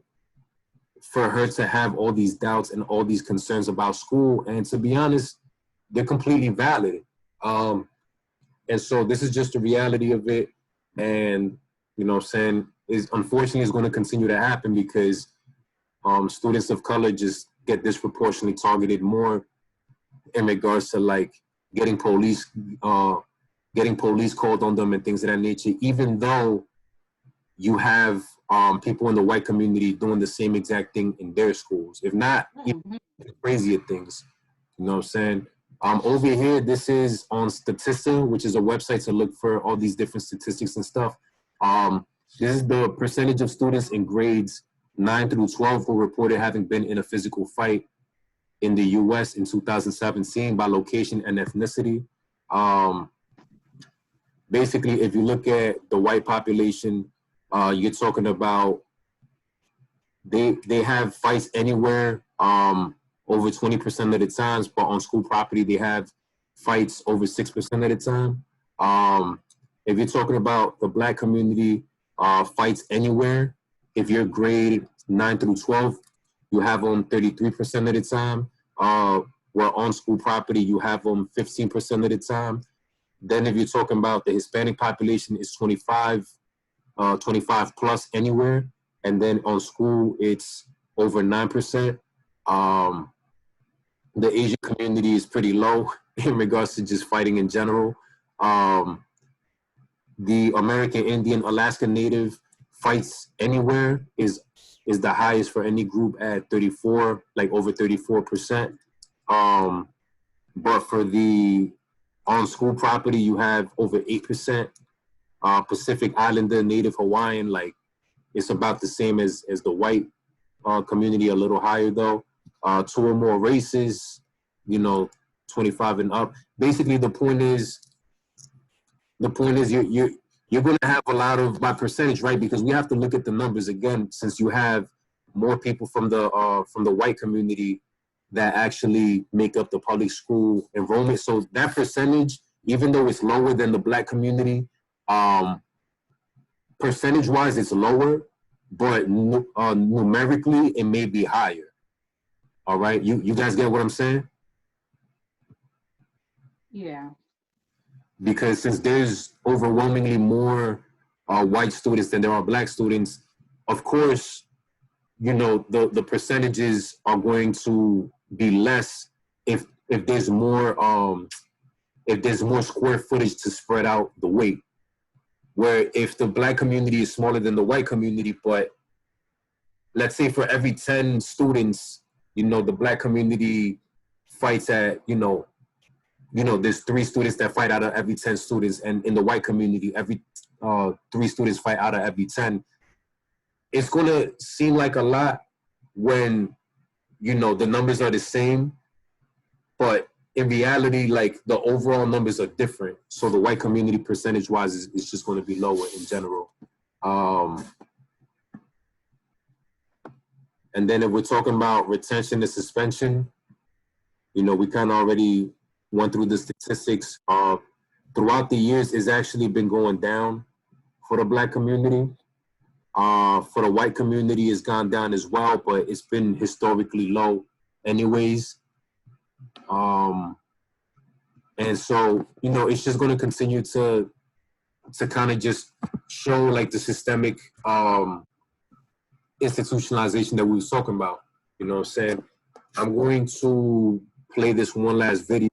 for her to have all these doubts and all these concerns about school. And to be honest, they're completely valid. And so this is just the reality of it. And, unfortunately it's going to continue to happen because students of color just get disproportionately targeted more in regards to like getting police called on them and things of that nature, even though you have people in the white community doing the same exact thing in their schools, if not even crazier things. You know what I'm saying? Over here, this is on Statista, which is a website to look for all these different statistics and stuff. This is the percentage of students in grades 9 through 12 who reported having been in a physical fight in the U.S. in 2017 by location and ethnicity. Basically, if you look at the white population, you're talking about they have fights anywhere over 20% of the times, but on school property, they have fights over 6% of the time. If you're talking about the black community, fights anywhere, if you're grade 9 through 12, you have them 33% of the time. Where on school property, you have them 15% of the time. Then if you're talking about the Hispanic population, it's 25 plus anywhere. And then on school, it's over 9%. The Asian community is pretty low in regards to just fighting in general. The American Indian, Alaska Native fights anywhere is the highest for any group at 34, like over 34%. but for the on school property, you have over 8%. Pacific Islander, Native Hawaiian, like it's about the same as the white community, a little higher though. 2 or more races, 25 and up. Basically, the point is you're going to have a lot of, by percentage, right? Because we have to look at the numbers again, since you have more people from the white community that actually make up the public school enrollment. So that percentage, even though it's lower than the black community, percentage-wise, it's lower, but numerically, it may be higher. All right, you guys get what I'm saying? Yeah. Because since there's overwhelmingly more white students than there are black students, of course, the percentages are going to be less if there's more square footage to spread out the weight. Where if the black community is smaller than the white community, but let's say for every 10 students, the black community fights at, there's 3 students that fight out of every 10 students, and in the white community, every 3 students fight out of every 10. It's gonna seem like a lot when, the numbers are the same, but in reality, like the overall numbers are different. So the white community percentage-wise is just going to be lower in general. And then if we're talking about retention and suspension, we kind of already went through the statistics. Throughout the years, it's actually been going down for the black community. For the white community, it's gone down as well, but it's been historically low anyways. And so, it's just going to continue to kind of just show like the systemic institutionalization that we were talking about. You know what I'm saying? I'm going to play this one last video.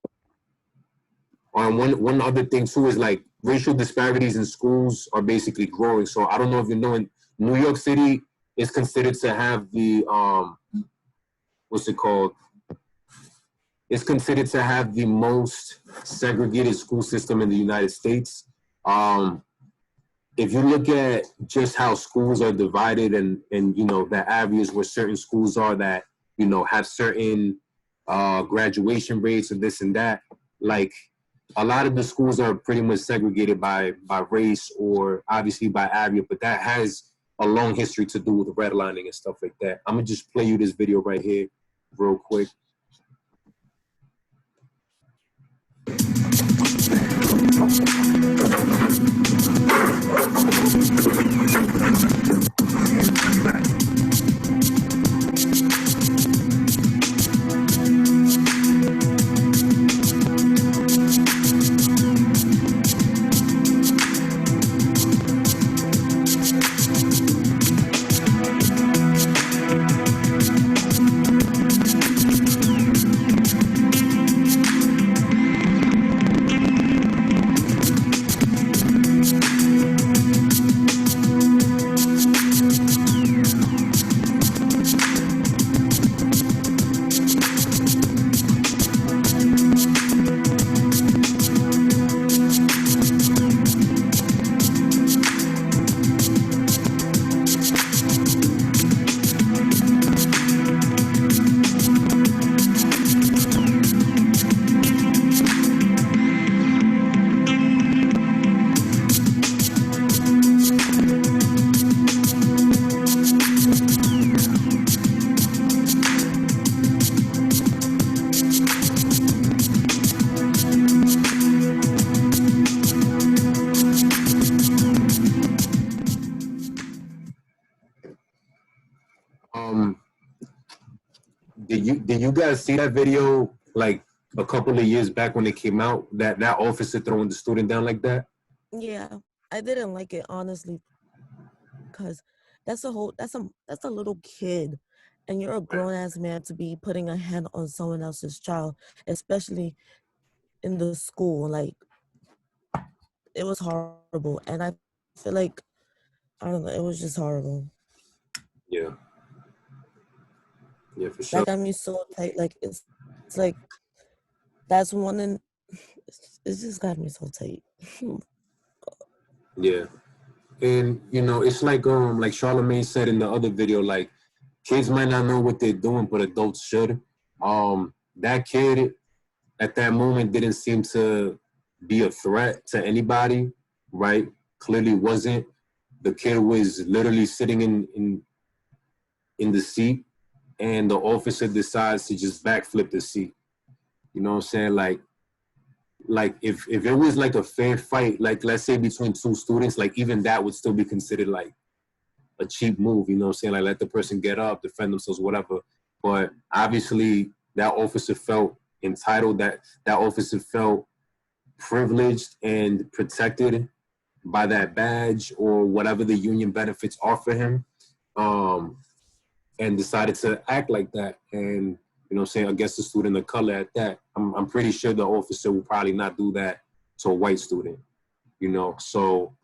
One other thing too is like racial disparities in schools are basically growing. So I don't know if you know, in New York City is considered to have the what's it called? It's considered to have the most segregated school system in the United States. If you look at just how schools are divided and the areas where certain schools are that, have certain graduation rates and this and that, like a lot of the schools are pretty much segregated by race or obviously by area, but that has a long history to do with redlining and stuff like that. I'm gonna just play you this video right here real quick. Did you guys see that video like a couple of years back when it came out, that officer throwing the student down like that? Yeah, I didn't like it honestly, because that's a little kid, and you're a grown ass man to be putting a hand on someone else's child, especially in the school. Like, it was horrible, and I feel like, I don't know, it was just horrible. Yeah. Yeah, for sure. That got me so tight. Like, it's like That's one in. It's just got me so tight. Yeah. And it's like Charlamagne said in the other video, like kids might not know what they're doing, but adults should. That kid at that moment didn't seem to be a threat to anybody, right? Clearly wasn't. The kid was literally sitting in the seat, and the officer decides to just backflip the seat. You know what I'm saying? Like if it was like a fair fight, like let's say between two students, like even that would still be considered like a cheap move. You know what I'm saying? Like let the person get up, defend themselves, whatever. But obviously that officer felt entitled, that officer felt privileged and protected by that badge or whatever the union benefits are for him, and decided to act like that. And saying, against a student of color at that. I'm pretty sure the officer will probably not do that to a white student, So,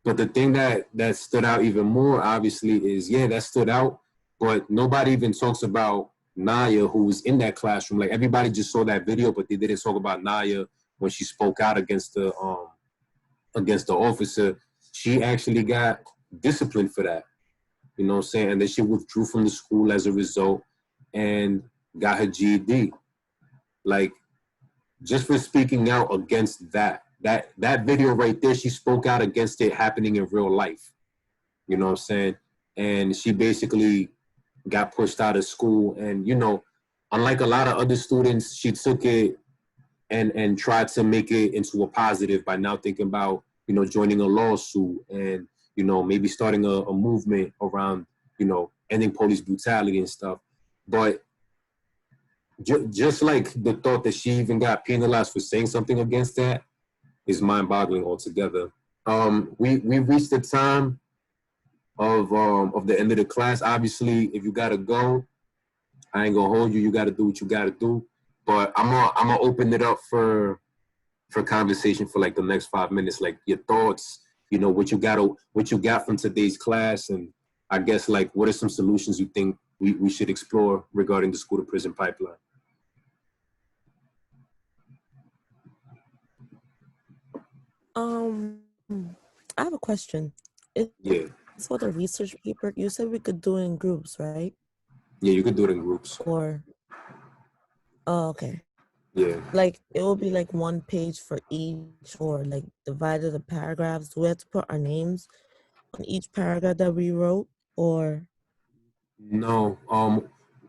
but the thing that stood out even more, obviously, is, that stood out, but nobody even talks about Naya, who was in that classroom. Like, everybody just saw that video, but they didn't talk about Naya when she spoke out against the officer. She actually got disciplined for that, you know what I'm saying? And then she withdrew from the school as a result and got her GED. Like, just for speaking out against that video right there, she spoke out against it happening in real life. You know what I'm saying? And she basically got pushed out of school. And, unlike a lot of other students, she took it and tried to make it into a positive by now thinking about, joining a lawsuit and, maybe starting a movement around, ending police brutality and stuff. But just like the thought that she even got penalized for saying something against that is mind-boggling altogether. We reached the time of the end of the class. Obviously, if you gotta go, I ain't gonna hold you. You gotta do what you gotta do. But I'm gonna open it up for conversation for like the next 5 minutes. Like your thoughts, what you got from today's class, and I guess like what are some solutions you think we should explore regarding the school to prison pipeline? I have a question. It's for the research paper. You said we could do it in groups, right? Yeah, you could do it in groups. Oh, okay. Yeah. Like it will be like one page for each, or like divided the paragraphs. Do we have to put our names on each paragraph that we wrote, or? No.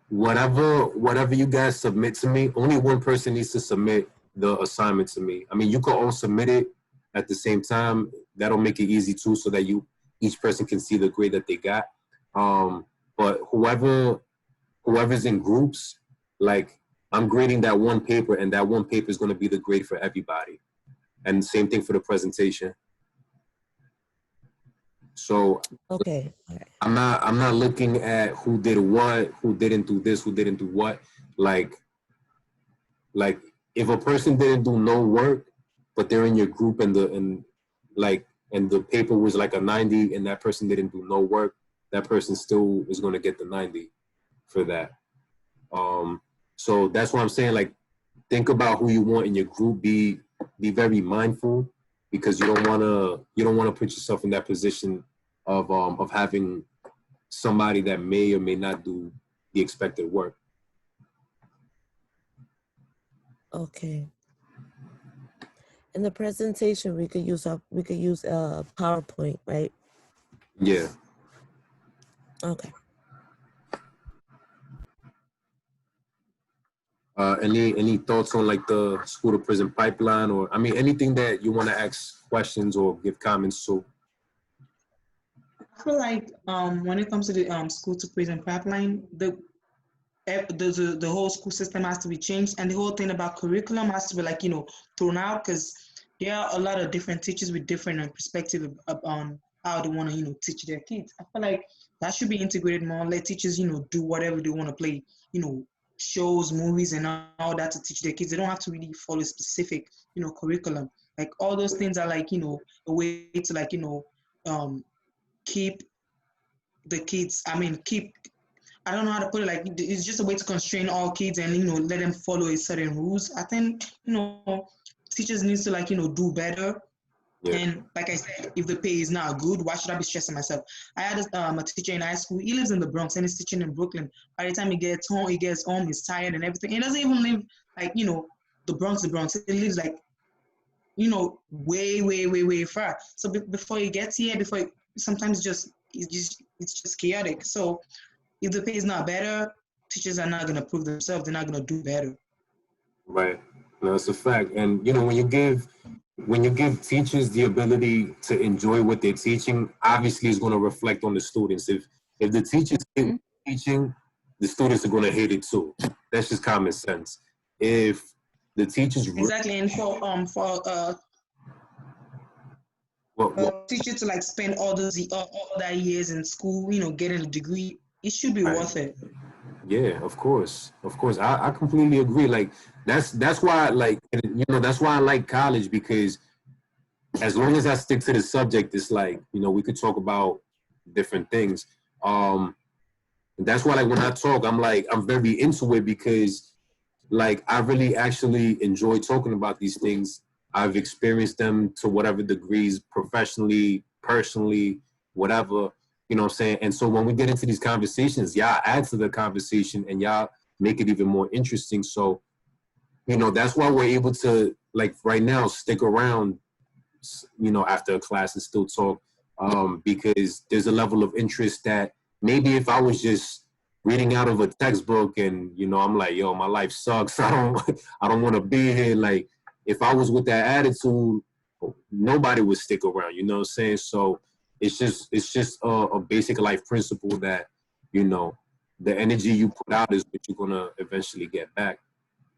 Whatever you guys submit to me, only one person needs to submit the assignment to me. I mean, you could all submit it at the same time. That'll make it easy too, so that each person can see the grade that they got. But whoever's in groups, like I'm grading that one paper, and that one paper is going to be the grade for everybody. And same thing for the presentation. So okay, I'm not looking at who did what, who didn't do this, who didn't do what. Like if a person didn't do no work, but they're in your group and the paper was like a 90 and that person didn't do no work, that person still is going to get the 90 for that. So that's what I'm saying. Like, think about who you want in your group. Be very mindful, because you don't want to put yourself in that position of having somebody that may or may not do the expected work. Okay. In the presentation, we could use PowerPoint, right? Yeah. Okay. Any thoughts on like the school to prison pipeline, or I mean anything that you want to ask questions or give comments to? I feel like when it comes to the school to prison pipeline, the whole school system has to be changed, and the whole thing about curriculum has to be like thrown out, because there are a lot of different teachers with different perspective on how they want to teach their kids. I feel like that should be integrated more. Let teachers do whatever they want to play, shows, movies, and all that to teach their kids. They don't have to really follow specific curriculum. Like all those things are like a way to like keep the kids. I don't know how to put it. Like it's just a way to constrain all kids and let them follow a certain rules. I think teachers needs to do better. Yeah. And like I said, if the pay is not good, why should I be stressing myself? I had a teacher in high school. He lives in the Bronx and he's teaching in Brooklyn. By the time he gets home, he's tired and everything. He doesn't even live the Bronx. He lives way far. So before he gets here, sometimes it's just chaotic. So if the pay is not better, teachers are not gonna prove themselves. They're not gonna do better. Right. No, it's a fact. And when you give teachers the ability to enjoy what they're teaching, obviously it's going to reflect on the students. If the teachers hate teaching, the students are going to hate it too. That's just common sense. If the teachers exactly, and for teachers to spend all that years in school, getting a degree, it should be worth it. Yeah, of course. I completely agree. Like that's why that's why I like college, because as long as I stick to the subject, it's we could talk about different things. That's why when I talk, I'm very into it, because I really actually enjoy talking about these things. I've experienced them to whatever degrees, professionally, personally, whatever. You know what I'm saying? And so when we get into these conversations, y'all add to the conversation and y'all make it even more interesting. So, that's why we're able to, right now, stick around, after a class and still talk, because there's a level of interest that maybe if I was just reading out of a textbook and, I'm like, yo, my life sucks. I don't want to be here. If I was with that attitude, nobody would stick around, you know what I'm saying? So, it's just a basic life principle that, the energy you put out is what you're going to eventually get back.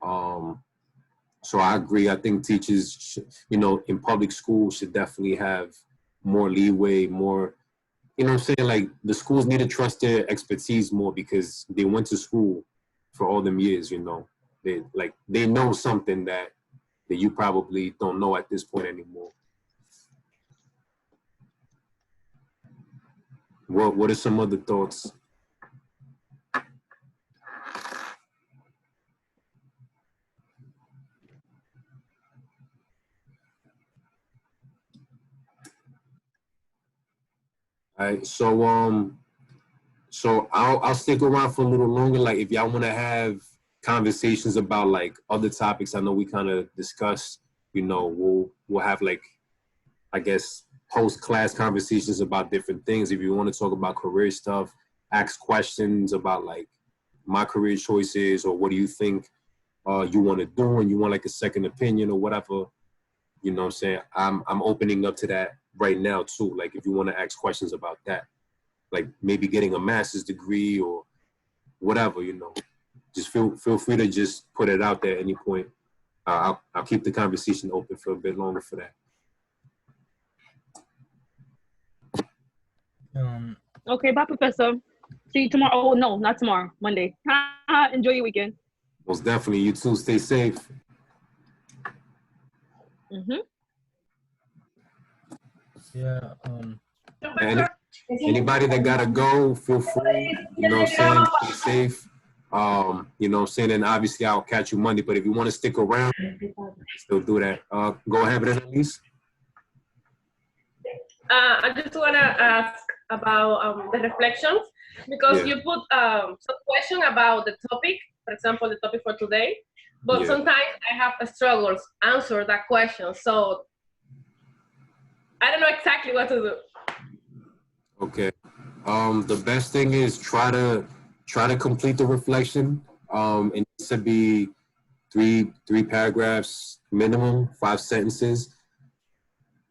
So I agree. I think teachers, in public schools should definitely have more leeway, more, what I'm saying? The schools need to trust their expertise more, because they went to school for all them years, they know something that you probably don't know at this point anymore. What are some other thoughts? All right, so I'll stick around for a little longer. If y'all want to have conversations about other topics, I know we kind of discussed. We'll have I guess post-class conversations about different things. If you want to talk about career stuff, ask questions about my career choices, or what do you think you want to do, and you want a second opinion or whatever. You know what I'm saying? I'm opening up to that right now too. If you want to ask questions about that, maybe getting a master's degree or whatever, just feel free to just put it out there at any point. I'll keep the conversation open for a bit longer for that. Okay, bye, Professor. See you tomorrow. Oh, no, not tomorrow. Monday. Enjoy your weekend. Most definitely. You too. Stay safe. Yeah. Anybody that gotta go, feel free. You know what I'm saying? Stay safe. You know what I'm saying? And obviously, I'll catch you Monday. But if you want to stick around, still do that. Go ahead, Annalise. I just want to ask about the reflections, because you put some question about the topic, for example, the topic for today, but sometimes I have struggles answer that question. So I don't know exactly what to do. Okay. The best thing is try to complete the reflection. It needs to be three paragraphs minimum, 5 sentences.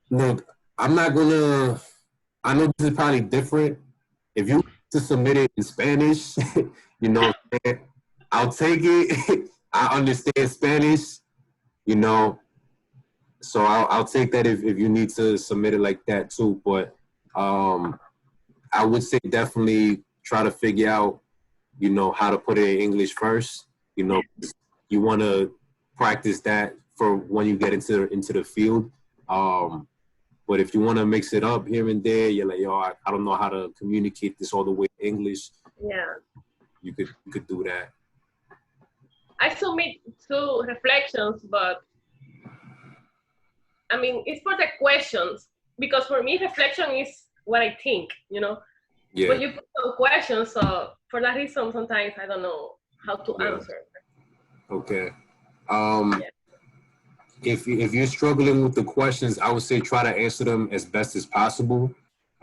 Look, I know this is probably different. If you to submit it in Spanish, I'll take it. I understand Spanish, so I'll take that if you need to submit it like that too. But I would say definitely try to figure out, how to put it in English first. You want to practice that for when you get into the field. But if you want to mix it up here and there, you're like, yo, I don't know how to communicate this all the way in English. Yeah. could do that. I submit 2 reflections, but I mean, it's for the questions, because for me, reflection is what I think, you know? Yeah. But you put some questions, so for that reason, sometimes I don't know how to answer. Okay. If you're struggling with the questions, I would say try to answer them as best as possible.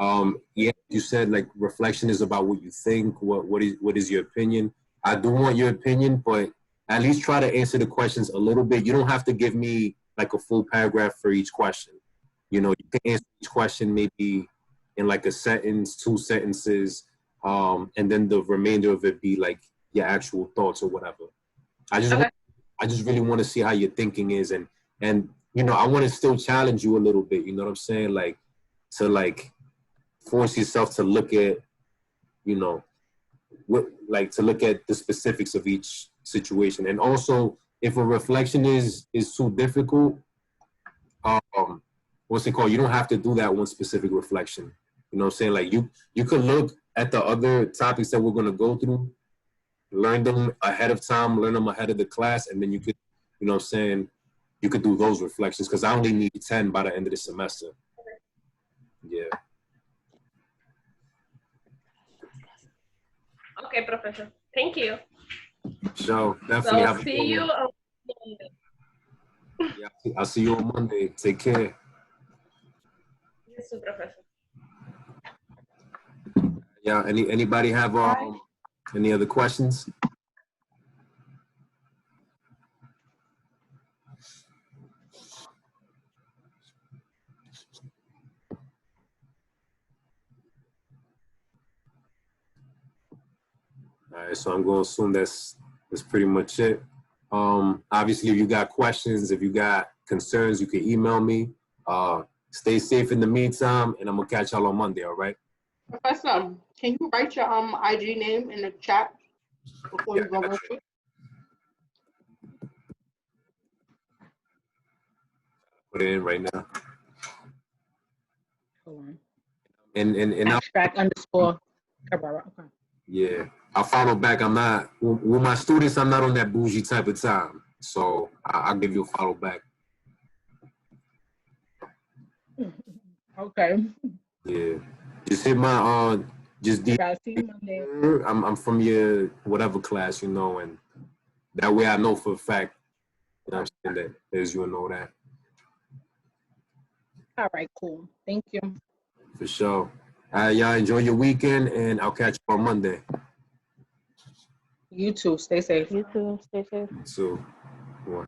Yeah, you said like reflection is about what you think, what is your opinion. I do want your opinion, but at least try to answer the questions a little bit. You don't have to give me like a full paragraph for each question. You know, you can answer each question maybe in like a sentence, 2 sentences, and then the remainder of it be like your actual thoughts or whatever. I just really want to see how your thinking is, and you know, I want to still challenge you a little bit. You know what I'm saying? Like to like force yourself to look at, you know, to look at the specifics of each situation. And also, if a reflection is too difficult, what's it called? You don't have to do that one specific reflection. You know what I'm saying? Like you could look at the other topics that we're gonna go through, learn them ahead of time, learn them ahead of the class, and then you could, you know what I'm saying, you could do those reflections, because I only need 10 by the end of the semester. Yeah. Okay, Professor. Thank you. So definitely So have a see good you one. on Monday. Yeah, I'll see you on Monday. Take care. Yes, Professor. Yeah. Anybody have any other questions? All right, so I'm going to assume that's pretty much it. Obviously, if you got questions, if you got concerns, you can email me. Stay safe in the meantime, and I'm going to catch y'all on Monday, all right? Professor, can you write your IG name in the chat before you go over it? Put it in right now. Hold on. And Abstract underscore. Okay. Yeah, I'll follow back. I'm not, with my students, I'm not on that bougie type of time. So I'll give you a follow back. Okay. Yeah. Just hit my, just I'm from your whatever class, you know, and that way I know for a fact, you know what I'm saying, that there's you know that. All right, cool. Thank you. For sure. Y'all enjoy your weekend, and I'll catch you on Monday. You too. Stay safe. You too. Stay safe. So, one.